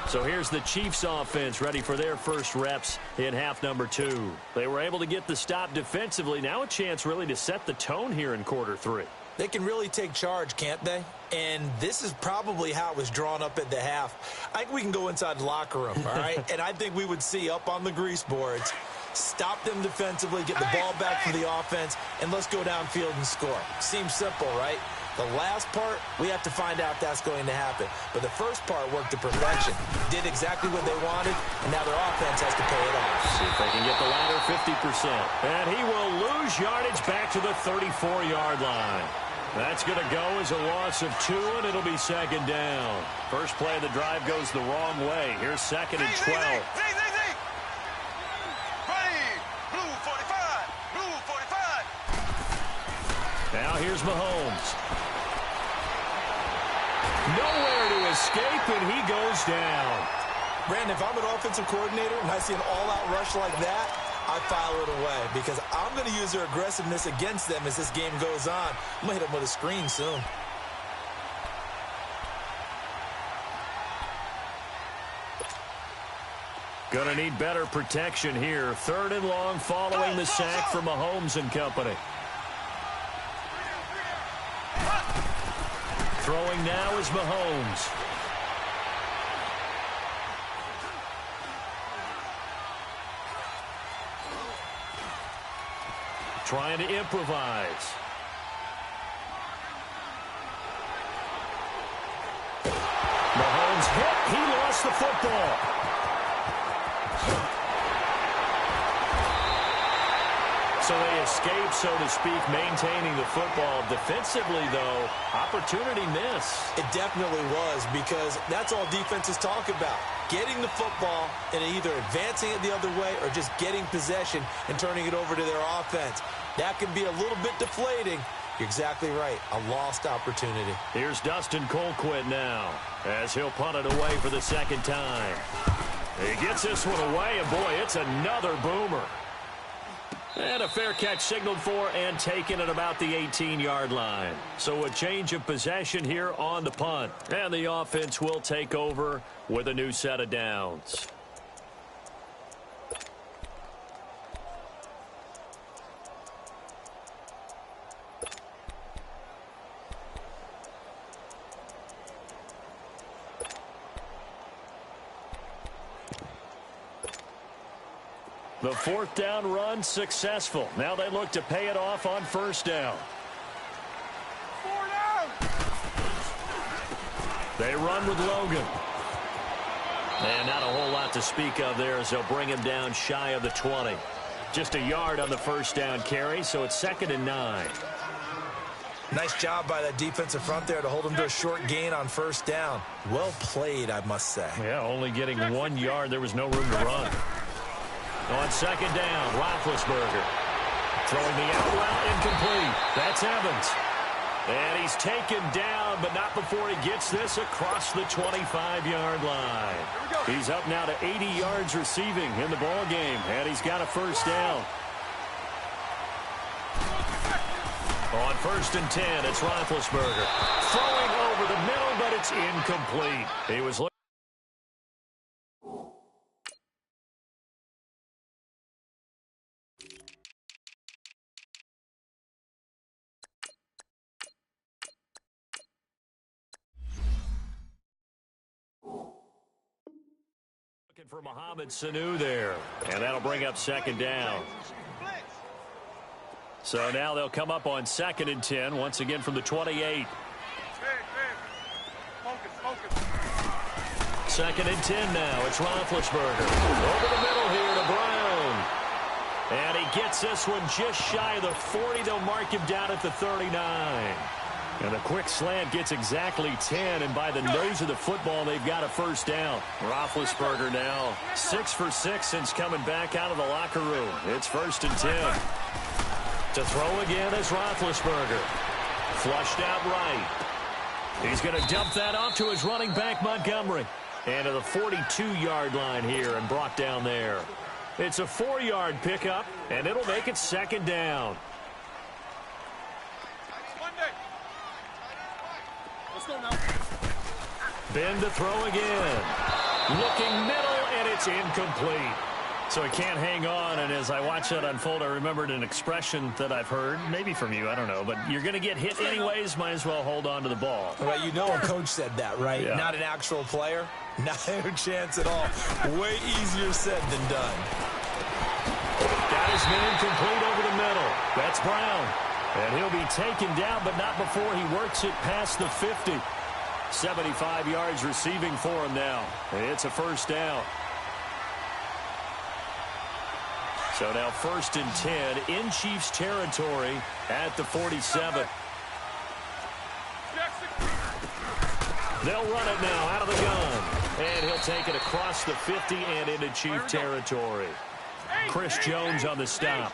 So here's the Chiefs offense ready for their first reps in half number 2. They were able to get the stop defensively. Now a chance really to set the tone here in quarter 3. They can really take charge, can't they? And this is probably how it was drawn up at the half. I think we can go inside the locker room, all right? And I think we would see up on the grease boards, stop them defensively, get the ball back for the offense, and let's go downfield and score. Seems simple, right? The last part, we have to find out if that's going to happen. But the first part worked to perfection. Did exactly what they wanted, and now their offense has to pay it off. See if they can get the latter 50%. And he will lose yardage back to the 34-yard line. That's going to go as a loss of 2, and it'll be 2nd down. First play of the drive goes the wrong way. Here's 2nd and 12. Blue 45. Blue 45. Now here's Mahomes. Nowhere to escape, and he goes down. Brandon, if I'm an offensive coordinator and I see an all-out rush like that, I file it away because I'm going to use their aggressiveness against them as this game goes on. I'm going to hit them with a screen soon. Going to need better protection here. 3rd and long following the sack from Mahomes and company. Throwing now is Mahomes. Trying to improvise. Mahomes hit. He lost the football. So they escape, so to speak, maintaining the football. Defensively, though, opportunity miss. It definitely was, because that's all defenses talk about. Getting the football and either advancing it the other way or just getting possession and turning it over to their offense. That can be a little bit deflating. You're exactly right. A lost opportunity. Here's Dustin Colquitt now as he'll punt it away for the 2nd time. He gets this one away, and boy, it's another boomer. And a fair catch signaled for and taken at about the 18-yard line. So a change of possession here on the punt. And the offense will take over with a new set of downs. The 4th down run successful. Now they look to pay it off on 1st down. 4 down. They run with Logan. And not a whole lot to speak of there as they'll bring him down shy of the 20. Just a yard on the 1st down carry, so it's 2nd and 9. Nice job by that defensive front there to hold him to a short gain on 1st down. Well played, I must say. Yeah, only getting 1 yard. There was no room to run. On 2nd down, Roethlisberger throwing the out route, incomplete. That's Evans. And he's taken down, but not before he gets this across the 25-yard line. He's up now to 80 yards receiving in the ball game, and he's got a 1st down. On 1st and 10, it's Roethlisberger throwing over the middle, but it's incomplete. He was looking. For Mohamed Sanu there, and that'll bring up 2nd down. So now they'll come up on 2nd and 10, once again from the 28. Focus. 2nd and 10 now. It's Roethlisberger. Over the middle here to Brown. And he gets this one just shy of the 40. They'll mark him down at the 39. And a quick slant gets exactly 10, and by the nose of the football, they've got a 1st down. Roethlisberger now 6 for 6 since coming back out of the locker room. It's 1st and 10. To throw again is Roethlisberger. Flushed out right. He's going to dump that off to his running back, Montgomery. And to the 42-yard line here and brought down there. It's a 4-yard pickup, and it'll make it 2nd down. Ben to throw again. Looking middle, and it's incomplete. So he can't hang on, and as I watch that unfold, I remembered an expression that I've heard, maybe from you, I don't know, but you're going to get hit anyways, might as well hold on to the ball. Well, you know a coach said that, right? Yeah. Not an actual player. No chance at all. Way easier said than done. Got his man complete over the middle. That's Brown. And he'll be taken down, but not before he works it past the 50. 75 yards receiving for him now. It's a 1st down. So now 1st and 10 in Chiefs territory at the 47. They'll run it now out of the gun. And he'll take it across the 50 and into Chief territory. Chris Jones on the stop.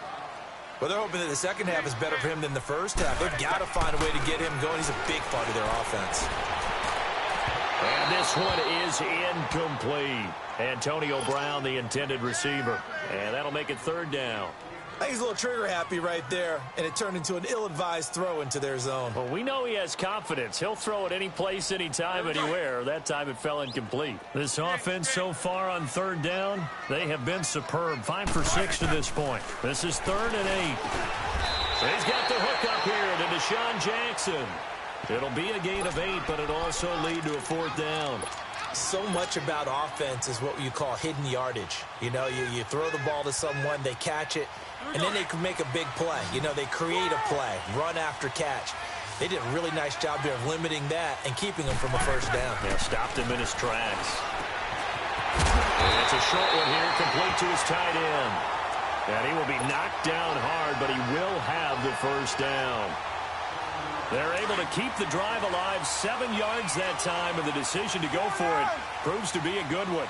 Well, they're hoping that the second half is better for him than the first half. They've got to find a way to get him going. He's a big part of their offense. And this one is incomplete. Antonio Brown, the intended receiver. And that'll make it 3rd down. I think he's a little trigger happy right there, and it turned into an ill-advised throw into their zone. Well, we know he has confidence. He'll throw it any place, anytime, anywhere. That time it fell incomplete. This offense so far on third down, they have been superb. 5 for 6 to this point. This is 3rd and 8. He's got the hook up here to Deshaun Jackson. It'll be a gain of 8, but it'll also lead to a 4th down. So much about offense is what you call hidden yardage. You know, you throw the ball to someone, they catch it, and then they can make a big play. You know, they create a play, run after catch. They did a really nice job there of limiting that and keeping him from a first down. Yeah, stopped him in his tracks. And it's a short one here, complete to his tight end. And he will be knocked down hard, but he will have the first down. They're able to keep the drive alive, 7 yards that time, and the decision to go for it proves to be a good one.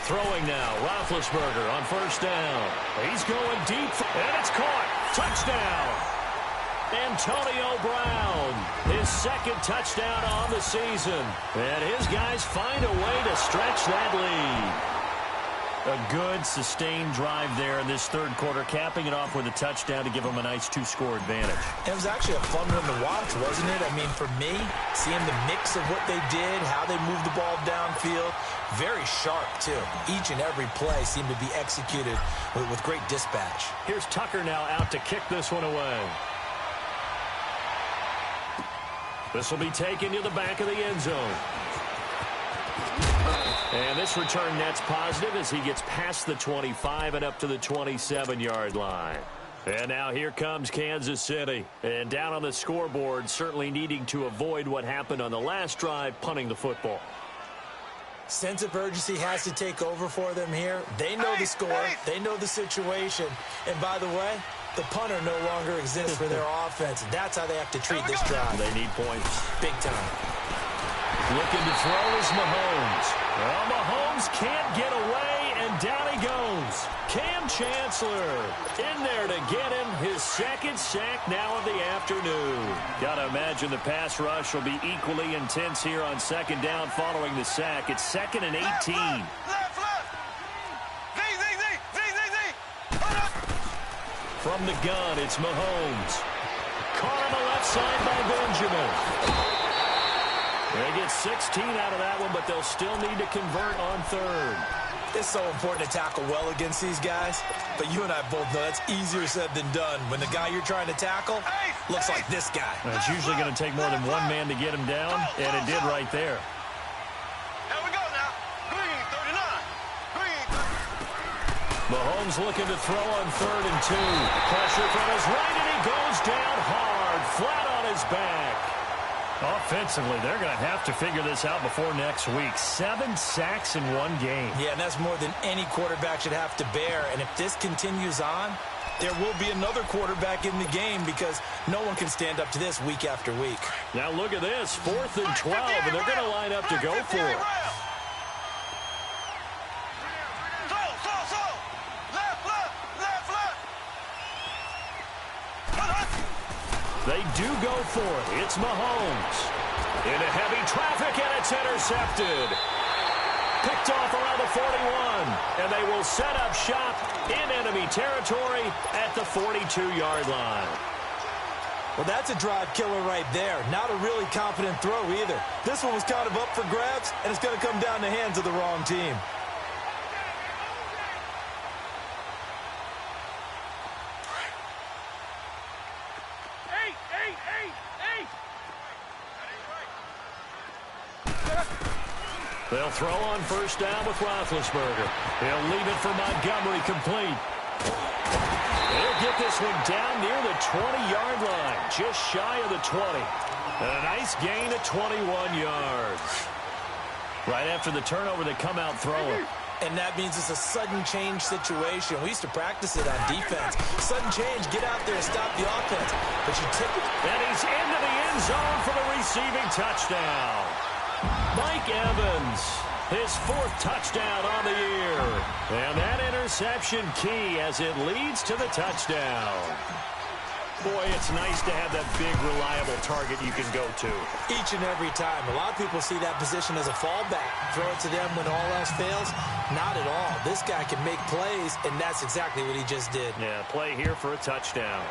Throwing now, Roethlisberger on first down. He's going deep, and it's caught. Touchdown. Antonio Brown, his 2nd touchdown on the season. And his guys find a way to stretch that lead. A good, sustained drive there in this 3rd quarter, capping it off with a touchdown to give them a nice 2-score advantage. It was actually a fun one to watch, wasn't it? I mean, for me, seeing the mix of what they did, how they moved the ball downfield, very sharp, too. Each and every play seemed to be executed with great dispatch. Here's Tucker now out to kick this one away. This will be taken to the back of the end zone. And this return net's positive as he gets past the 25 and up to the 27-yard line. And now here comes Kansas City. And down on the scoreboard, certainly needing to avoid what happened on the last drive, punting the football. Sense of urgency has to take over for them here. They know the score. They know the situation. And by the way, the punter no longer exists for their offense. That's how they have to treat this drive. They need points. Big time. Looking to throw is Mahomes. Well, Mahomes can't get away, and down he goes. Cam Chancellor in there to get him his 2nd sack now of the afternoon. Got to imagine the pass rush will be equally intense here on 2nd down following the sack. It's 2nd and 18. Left. Z. From the gun, it's Mahomes. Caught on the left side by Benjamin. They get 16 out of that one, but they'll still need to convert on 3rd. It's so important to tackle well against these guys, but you and I both know that's easier said than done when the guy you're trying to tackle looks like this guy. It's usually going to take more than one man to get him down, and it did right there. Here we go now. Green, 39. Mahomes looking to throw on 3rd and 2. Pressure from his right, and he goes down hard, flat on his back. Offensively, they're going to have to figure this out before next week. 7 sacks in one game. Yeah, and that's more than any quarterback should have to bear. And if this continues on, there will be another quarterback in the game because no one can stand up to this week after week. Now look at this, 4th and 12, and they're going to line up to go for it. They do go for it. It's Mahomes. Into heavy traffic, and it's intercepted. Picked off around the 41. And they will set up shop in enemy territory at the 42-yard line. Well, that's a drive killer right there. Not a really confident throw either. This one was kind of up for grabs, and it's going to come down the hands of the wrong team. They'll throw on first down with Roethlisberger. He'll leave it for Montgomery complete. They'll get this one down near the 20-yard line, just shy of the 20. And a nice gain of 21 yards. Right after the turnover, they come out throwing. And that means it's a sudden change situation. We used to practice it on defense. Sudden change, get out there, stop the offense. But you tip it. And he's into the end zone for the receiving touchdown. Mike Evans, his 4th touchdown on the year. And that interception key as it leads to the touchdown. Boy, it's nice to have that big, reliable target you can go to. Each and every time. A lot of people see that position as a fallback. Throw it to them when all else fails. Not at all. This guy can make plays, and that's exactly what he just did. Yeah, play here for a touchdown.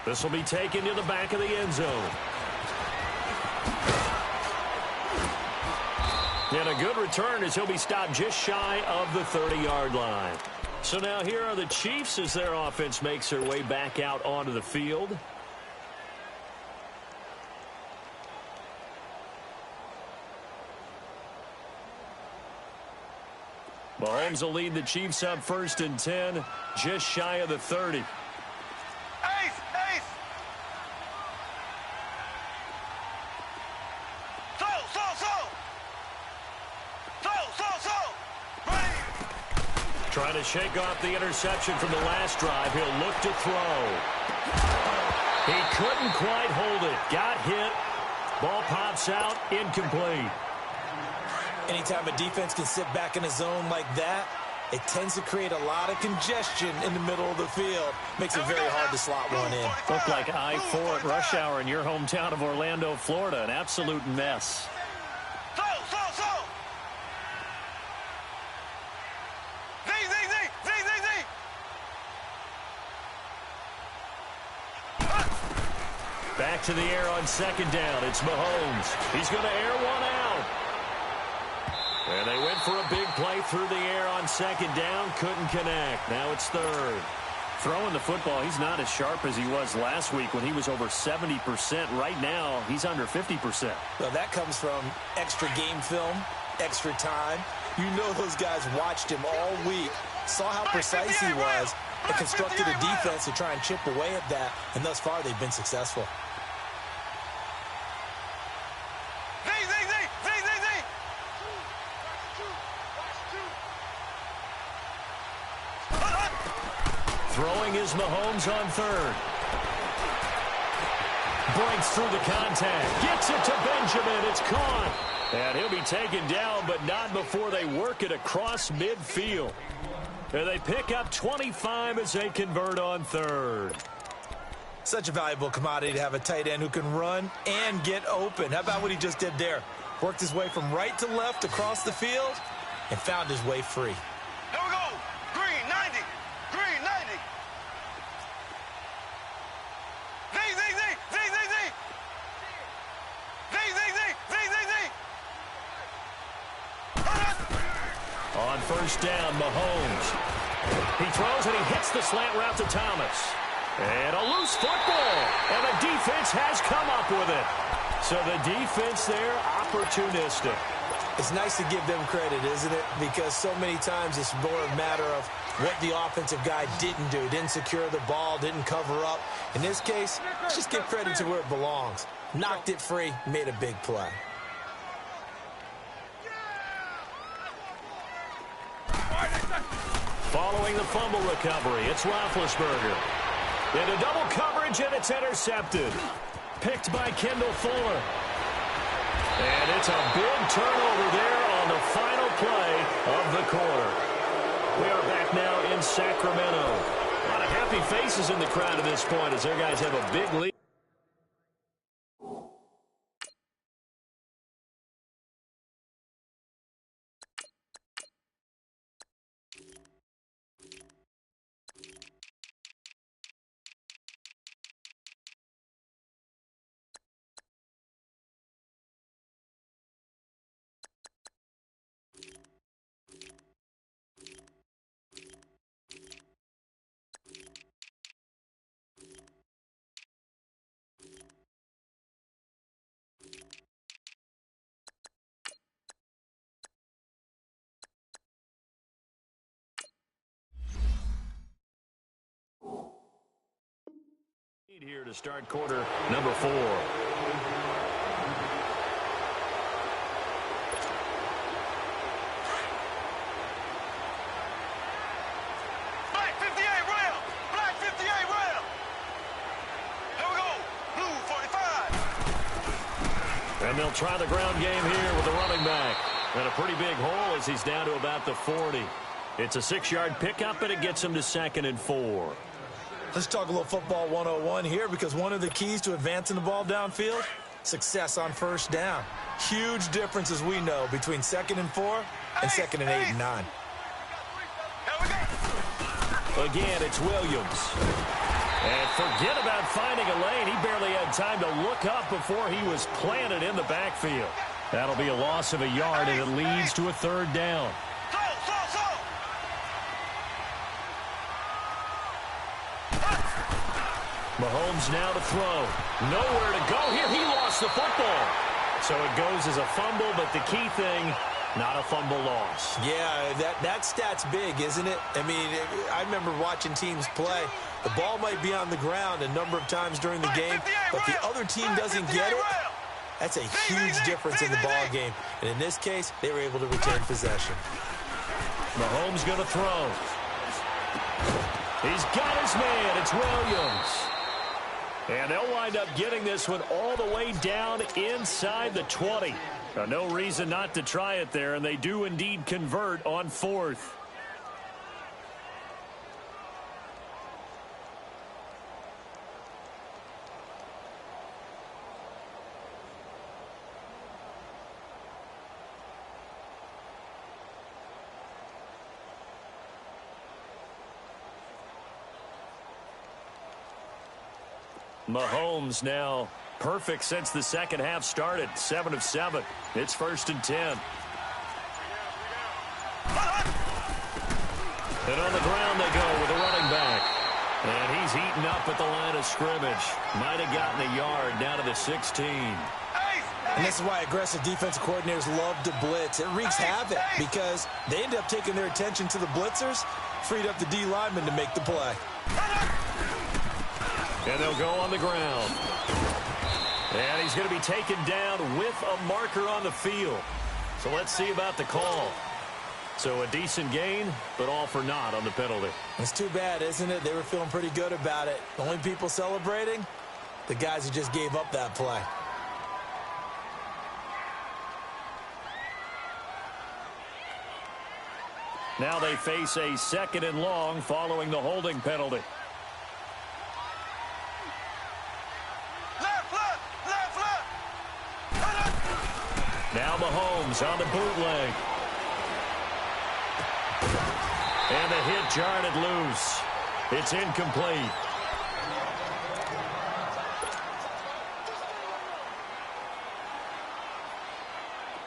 This will be taken to the back of the end zone. And a good return as he'll be stopped just shy of the 30-yard line. So now here are the Chiefs as their offense makes their way back out onto the field. Mahomes will lead the Chiefs up 1st and 10, just shy of the 30. Ace! Ace! So! Ready! Trying to shake off the interception from the last drive. He'll look to throw. He couldn't quite hold it. Got hit. Ball pops out. Incomplete. Anytime a defense can sit back in a zone like that, it tends to create a lot of congestion in the middle of the field. Makes it very hard to slot one in. Looked like I-4 at rush hour in your hometown of Orlando, Florida. An absolute mess. So! Z! Back to the air on 2nd down. It's Mahomes. He's going to air one out. And they went for a big play through the air on 2nd down. Couldn't connect. Now it's 3rd. Throwing the football, he's not as sharp as he was last week when he was over 70%. Right now, he's under 50%. Well, that comes from extra game film, extra time. You know those guys watched him all week, saw how precise he was, and constructed a defense to try and chip away at that. And thus far, they've been successful. Throwing is Mahomes on 3rd. Breaks through the contact. Gets it to Benjamin. It's caught. And he'll be taken down, but not before they work it across midfield. And they pick up 25 as they convert on 3rd. Such a valuable commodity to have a tight end who can run and get open. How about what he just did there? Worked his way from right to left across the field and found his way free. Here we go. Green 90. Green 90. On 1st down, Mahomes. He throws and he hits the slant route to Thomas. And a loose football. And the defense has come up with it. So the defense there, opportunistic. It's nice to give them credit, isn't it? Because so many times it's more a matter of what the offensive guy didn't do. Didn't secure the ball, didn't cover up. In this case, just give credit to where it belongs. Knocked it free, made a big play. Following the fumble recovery, it's Roethlisberger. Into double coverage, and it's intercepted. Picked by Kendall Fuller. And it's a big turnover there on the final play of the quarter. We are back now in Sacramento. A lot of happy faces in the crowd at this point as their guys have a big lead. Here to start quarter number 4. Black 58 rail. Black 58 rail. Here we go. Blue 45. And they'll try the ground game here with the running back. And a pretty big hole as he's down to about the 40. It's a 6-yard pickup, and it gets him to 2nd and 4. Let's talk a little football 101 here, because one of the keys to advancing the ball downfield, success on first down. Huge difference, as we know, between 2nd and 4 and 2nd and 8 and 9. Again, it's Williams. And forget about finding a lane. He barely had time to look up before he was planted in the backfield. That'll be a loss of a yard, and it leads to a 3rd down. Mahomes now to throw. Nowhere to go here. He lost the football. So it goes as a fumble, but the key thing, not a fumble loss. Yeah, that stat's big, isn't it? I mean, I remember watching teams play. The ball might be on the ground a number of times during the game, but the other team doesn't get it. That's a huge difference in the ball game. And in this case, they were able to retain possession. Mahomes going to throw. He's got his man. It's Williams. And they'll wind up getting this one all the way down inside the 20. No reason not to try it there, and they do indeed convert on 4th. Mahomes now perfect since the second half started. 7 of 7. It's 1st and 10. And on the ground they go with a running back. And he's eaten up at the line of scrimmage. Might have gotten a yard down to the 16. And this is why aggressive defensive coordinators love to blitz. It wreaks havoc because they end up taking their attention to the blitzers, freed up the D lineman to make the play. And they'll go on the ground. And he's going to be taken down with a marker on the field. So let's see about the call. So a decent gain, but all for naught on the penalty. It's too bad, isn't it? They were feeling pretty good about it. The only people celebrating, the guys who just gave up that play. Now they face a 2nd and long following the holding penalty. Now Mahomes on the bootleg. And the hit jarred it loose. It's incomplete.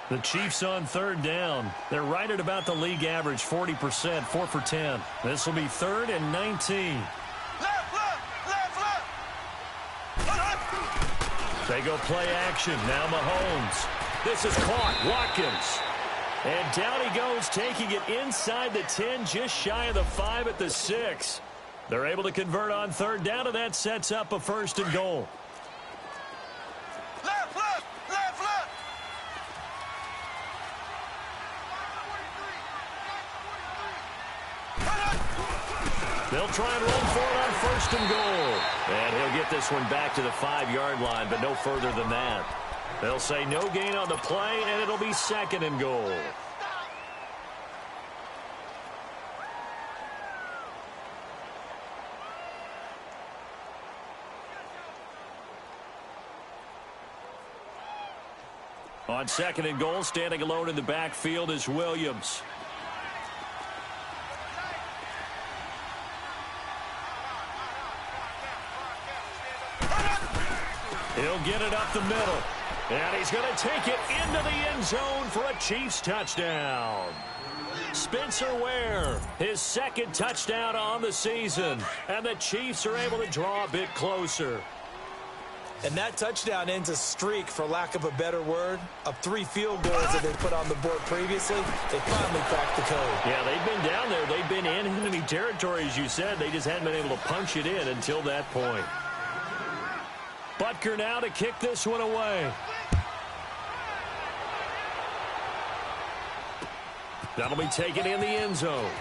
The Chiefs on 3rd down. They're right at about the league average, 40%, 4 for 10. This will be 3rd and 19. They go play action. Now Mahomes. This is caught. Watkins. And down he goes, taking it inside the 10, just shy of the 5 at the 6. They're able to convert on 3rd down, and that sets up a 1st and goal. They'll try and run for it on 1st and goal. And he'll get this one back to the 5-yard line, but no further than that. They'll say no gain on the play, and it'll be 2nd and goal. On 2nd and goal, standing alone in the backfield is Williams. He'll get it up the middle. And he's going to take it into the end zone for a Chiefs touchdown. Spencer Ware, his 2nd touchdown on the season. And the Chiefs are able to draw a bit closer. And that touchdown ends a streak, for lack of a better word, of 3 field goals that they put on the board previously. They finally cracked the code. Yeah, they've been down there. They've been in enemy territory, as you said. They just hadn't been able to punch it in until that point. Butker now to kick this one away. That'll be taken in the end zone.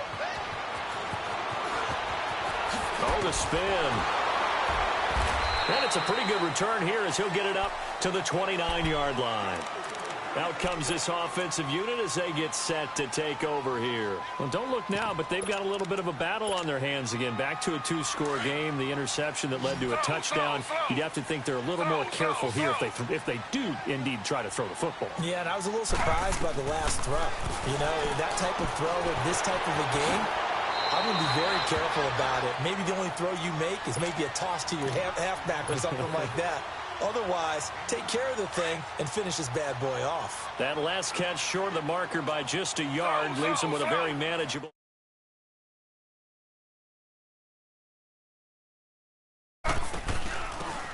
Oh, the spin. And it's a pretty good return here as he'll get it up to the 29-yard line. Out comes this offensive unit as they get set to take over here. Well, don't look now, but they've got a little bit of a battle on their hands again. Back to a 2-score game. The interception that led to a touchdown. You'd have to think they're a little more careful here if they do indeed try to throw the football. Yeah, and I was a little surprised by the last throw. You know, that type of throw with this type of a game, I'm going to be very careful about it. Maybe the only throw you make is maybe a toss to your halfback or something like that. Otherwise, take care of the thing and finish this bad boy off. That last catch short of the marker by just a yard leaves him with a very manageable.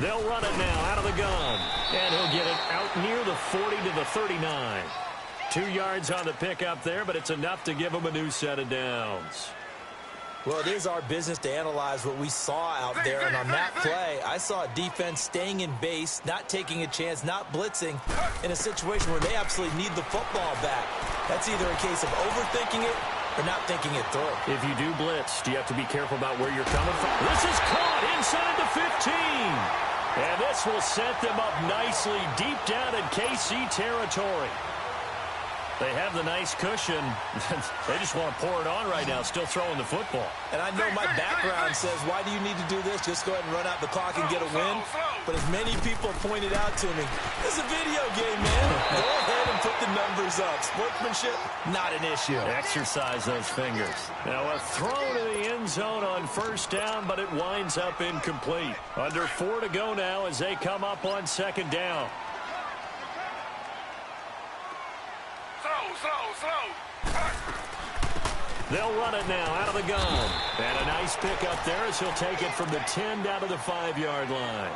They'll run it now out of the gun. And he'll get it out near the 40 to the 39. 2 yards on the pickup there, but it's enough to give him a new set of downs. Well, it is our business to analyze what we saw out there, and on that play, I saw a defense staying in base, not taking a chance, not blitzing, in a situation where they absolutely need the football back. That's either a case of overthinking it or not thinking it through. If you do blitz, do you have to be careful about where you're coming from? This is caught inside the 15. And this will set them up nicely deep down in KC territory. They have the nice cushion. They just want to pour it on right now, still throwing the football. And I know my background says, why do you need to do this? Just go ahead and run out the clock and get a win. But as many people have pointed out to me, this is a video game, man. Go ahead and put the numbers up. Sportsmanship, not an issue. Exercise those fingers. Now a throw to the end zone on first down, but it winds up incomplete. Under 4 to go now as they come up on second down. They'll run it now out of the gun. And a nice pickup there as he'll take it from the 10 down to the 5-yard line.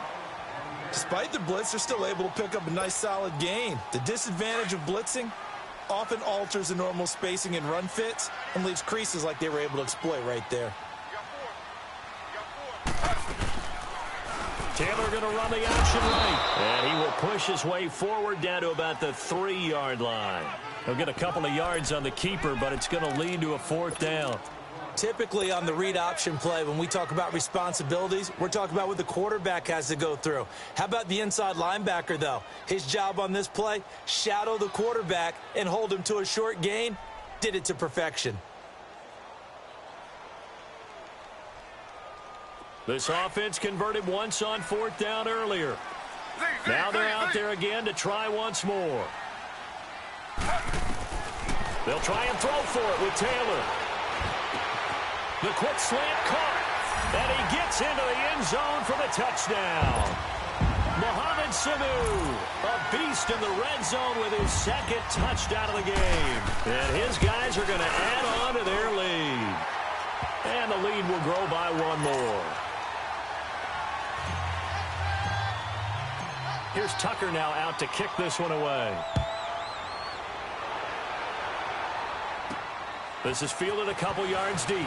Despite the blitz, they're still able to pick up a nice solid gain. The disadvantage of blitzing often alters the normal spacing and run fits and leaves creases like they were able to exploit right there. Taylor going to run the option right. And he will push his way forward down to about the 3-yard line. He'll get a couple of yards on the keeper, but it's going to lead to a 4th down. Typically on the read option play, when we talk about responsibilities, we're talking about what the quarterback has to go through. How about the inside linebacker, though? His job on this play, shadow the quarterback and hold him to a short gain. Did it to perfection. This offense converted once on 4th down earlier. Now they're out there again to try once more. They'll try and throw for it with Taylor. The quick slant caught. And he gets into the end zone for the touchdown. Mohamed Sanu, a beast in the red zone with his 2nd touchdown of the game. And his guys are going to add on to their lead. And the lead will grow by 1 more. Here's Tucker now out to kick this one away. This is fielded a couple yards deep.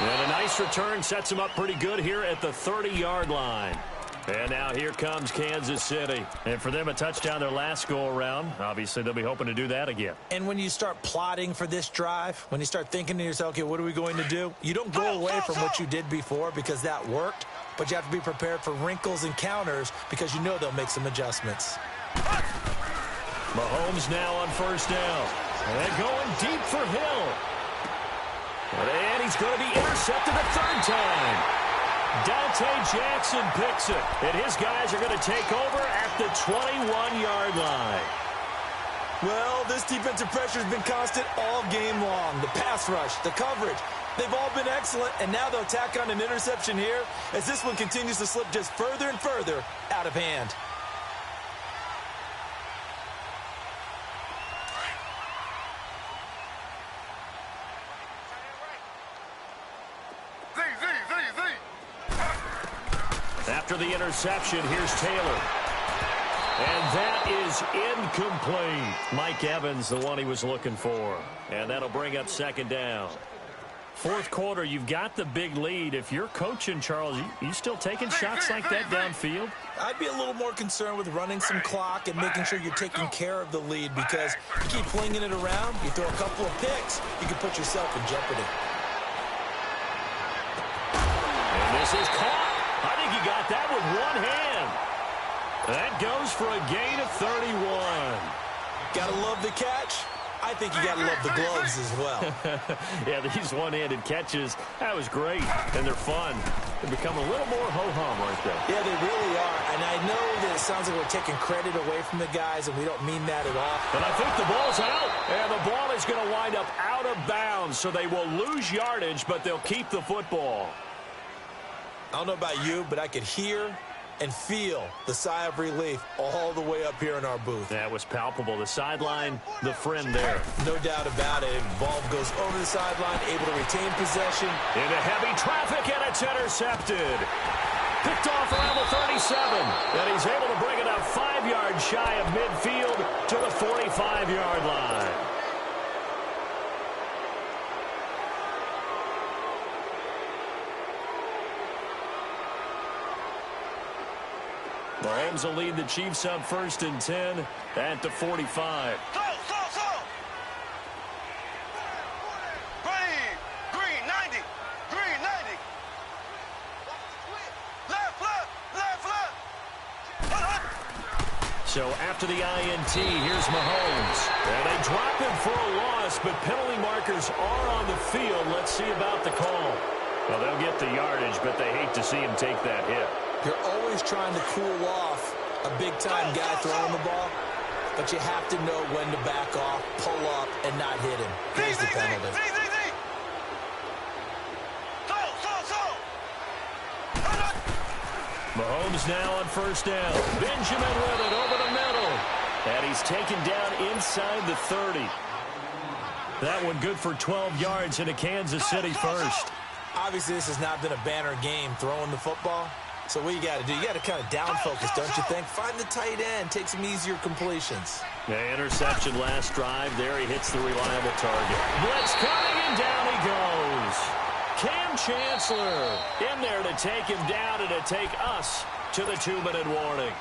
And a nice return sets him up pretty good here at the 30-yard line. And now here comes Kansas City. And for them, a touchdown their last go-around. Obviously, they'll be hoping to do that again. And when you start plotting for this drive, when you start thinking to yourself, okay, what are we going to do? You don't go away from what you did before because that worked, but you have to be prepared for wrinkles and counters because you know they'll make some adjustments. Mahomes now on first down. And going deep for Hill. And he's going to be intercepted a 3rd time. Dante Jackson picks it. And his guys are going to take over at the 21-yard line. Well, this defensive pressure has been constant all game long. The pass rush, the coverage, they've all been excellent. And now they'll tack on an interception here as this one continues to slip just further and further out of hand. After the interception, here's Taylor. And that is incomplete. Mike Evans, the one he was looking for. And that'll bring up 2nd down. 4th quarter, you've got the big lead. If you're coaching, Charles, you still taking shots like that downfield? I'd be a little more concerned with running some clock and making sure you're taking care of the lead because you keep flinging it around, you throw a couple of picks, you can put yourself in jeopardy. And this is caught. I think he got that with one hand. That goes for a gain of 31. Gotta love the catch. I think you gotta love the gloves as well. Yeah, these one-handed catches, that was great, and they're fun. They become a little more ho-hum right there. Yeah, they really are, and I know that it sounds like we're taking credit away from the guys, and we don't mean that at all. But I think the ball's out, and the ball is going to wind up out of bounds, so they will lose yardage, but they'll keep the football. I don't know about you, but I could hear and feel the sigh of relief all the way up here in our booth. That was palpable. The sideline, the friend there. No doubt about it. Ball goes over the sideline, able to retain possession. Into heavy traffic, and it's intercepted. Picked off around the 37, and he's able to bring it up 5 yards shy of midfield to the 45-yard line. Mahomes will lead the Chiefs up 1st and 10 at the 45. Slow. Ready. Green, 90. Green, 90. Left. So after the INT, here's Mahomes. And they drop him for a loss, but penalty markers are on the field. Let's see about the call. Well, they'll get the yardage, but they hate to see him take that hit. You're always trying to cool off a big-time guy throwing the ball, but you have to know when to back off, pull up, and not hit him. Here's the penalty. Mahomes now on 1st down. Benjamin with it over the middle. And he's taken down inside the 30. That one good for 12 yards into Kansas City first. Obviously, this has not been a banner game throwing the football. So what you got to do, you got to kind of down focus, don't you think? Find the tight end, take some easier completions. The interception last drive. There he hits the reliable target. Blitz coming, and down he goes. Cam Chancellor in there to take him down and to take us to the 2-minute warning.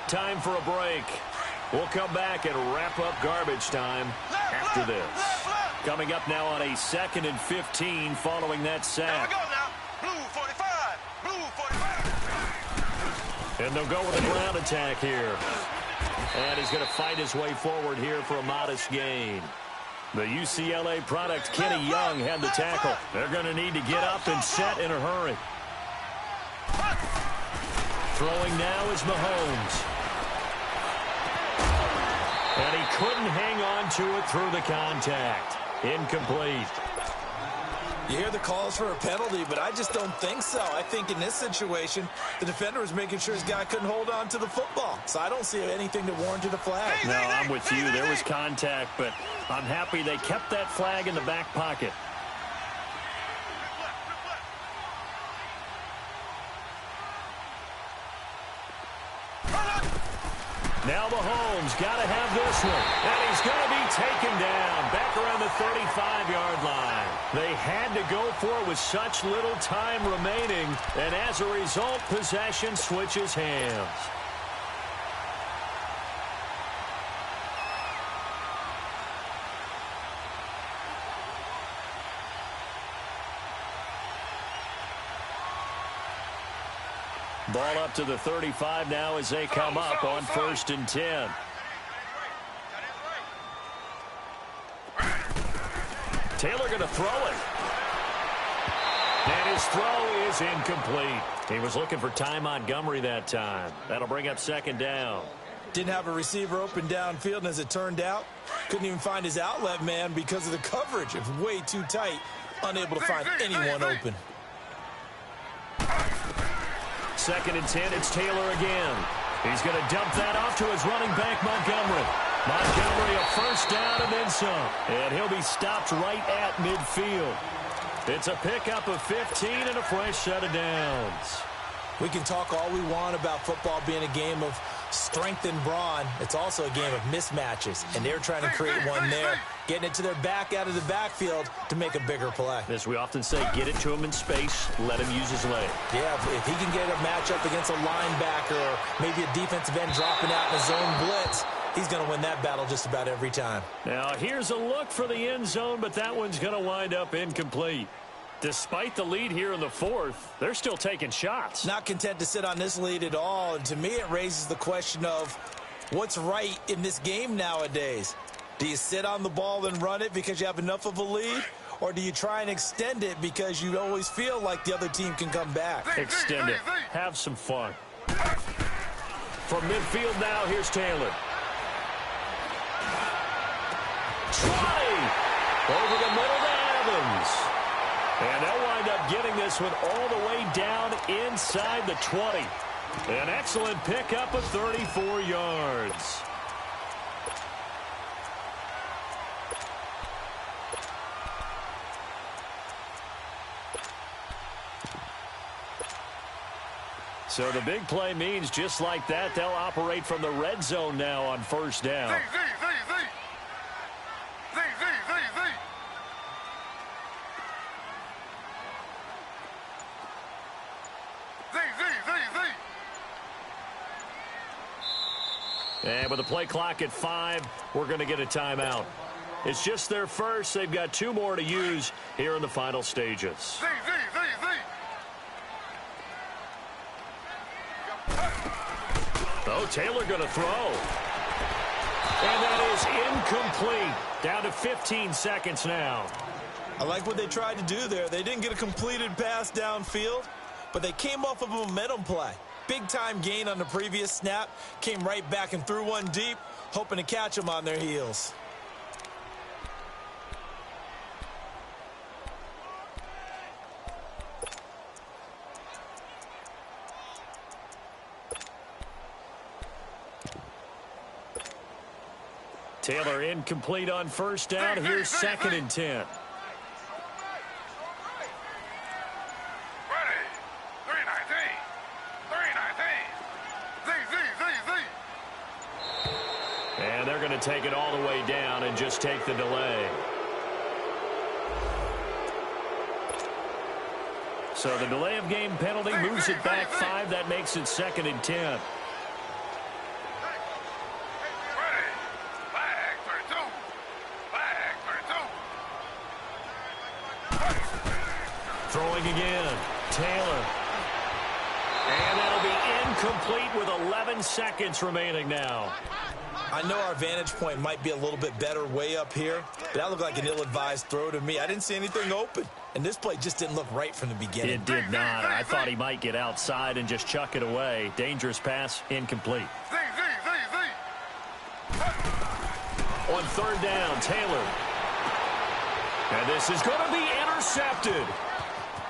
Time for a break. We'll come back and wrap up garbage time after this. Coming up now on a 2nd and 15 following that sack. There we go now. Blue 45. Blue 45. And they'll go with a ground attack here. And he's going to fight his way forward here for a modest gain. The UCLA product, Kenny Young, had the tackle. They're going to need to get up and set in a hurry. Throwing now is Mahomes. And he couldn't hang on to it through the contact. Incomplete. You hear the calls for a penalty, but I just don't think so. I think in this situation, the defender was making sure his guy couldn't hold on to the football. So I don't see anything that warranted a flag. No, I'm with you. There was contact, but I'm happy they kept that flag in the back pocket. Now Mahomes got to have this one. And he's going to be taken down back around the 35-yard line. They had to go for it with such little time remaining. And as a result, possession switches hands. Ball up to the 35 now as they come up on 1st and 10. Taylor going to throw it. And his throw is incomplete. He was looking for Ty Montgomery that time. That'll bring up 2nd down. Didn't have a receiver open downfield, and as it turned out, couldn't even find his outlet man because of the coverage. It was way too tight, unable to find anyone open. 2nd and 10, it's Taylor again. He's going to dump that off to his running back, Montgomery. Montgomery a 1st down and then some. And he'll be stopped right at midfield. It's a pickup of 15 and a fresh set of downs. We can talk all we want about football being a game of strength and brawn. It's also a game of mismatches, and they're trying to create one there, getting it to their back out of the backfield to make a bigger play. As we often say, get it to him in space, let him use his leg. Yeah, if he can get a matchup against a linebacker or maybe a defensive end dropping out in a zone blitz, he's going to win that battle just about every time. Now, here's a look for the end zone, but that one's going to wind up incomplete. Despite the lead here in the fourth, they're still taking shots. Not content to sit on this lead at all. And to me, it raises the question of what's right in this game nowadays. Do you sit on the ball and run it because you have enough of a lead? Or do you try and extend it because you always feel like the other team can come back? Extend it. Have some fun. From midfield now, here's Taylor. Try! Over the middle to Evans. And they'll wind up getting this one all the way down inside the 20. An excellent pickup of 34 yards. So the big play means just like that, they'll operate from the red zone now on first down. And with the play clock at 5, we're going to get a timeout. It's just their first. They've got 2 more to use here in the final stages. Oh, Taylor going to throw. And that is incomplete. Down to 15 seconds now. I like what they tried to do there. They didn't get a completed pass downfield, but they came off of a momentum play. Big-time gain on the previous snap. Came right back and threw one deep, hoping to catch them on their heels. Taylor incomplete on first down. Here's 2nd and 10. And they're going to take it all the way down and just take the delay. So the delay of game penalty moves it back 5. That makes it 2nd and 10. Throwing again. Taylor. And that'll be incomplete with 11 seconds remaining now. I know our vantage point might be a little bit better way up here, but that looked like an ill-advised throw to me. I didn't see anything open, and this play just didn't look right from the beginning. It did not. I thought he might get outside and just chuck it away. Dangerous pass, incomplete. On 3rd down, Taylor. And this is going to be intercepted.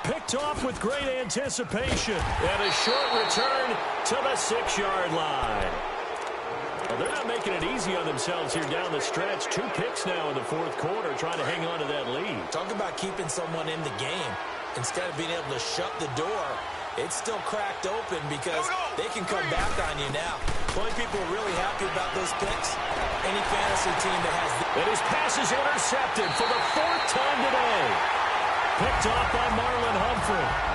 Picked off with great anticipation. And a short return to the 6-yard line. Well, they're not making it easy on themselves here down the stretch. 2 picks now in the 4th quarter, trying to hang on to that lead. Talk about keeping someone in the game. Instead of being able to shut the door, it's still cracked open because they can come back on you now. The only people are really happy about those picks, any fantasy team that has... And his pass is intercepted for the 4th time today. Picked off by Marlon Humphrey.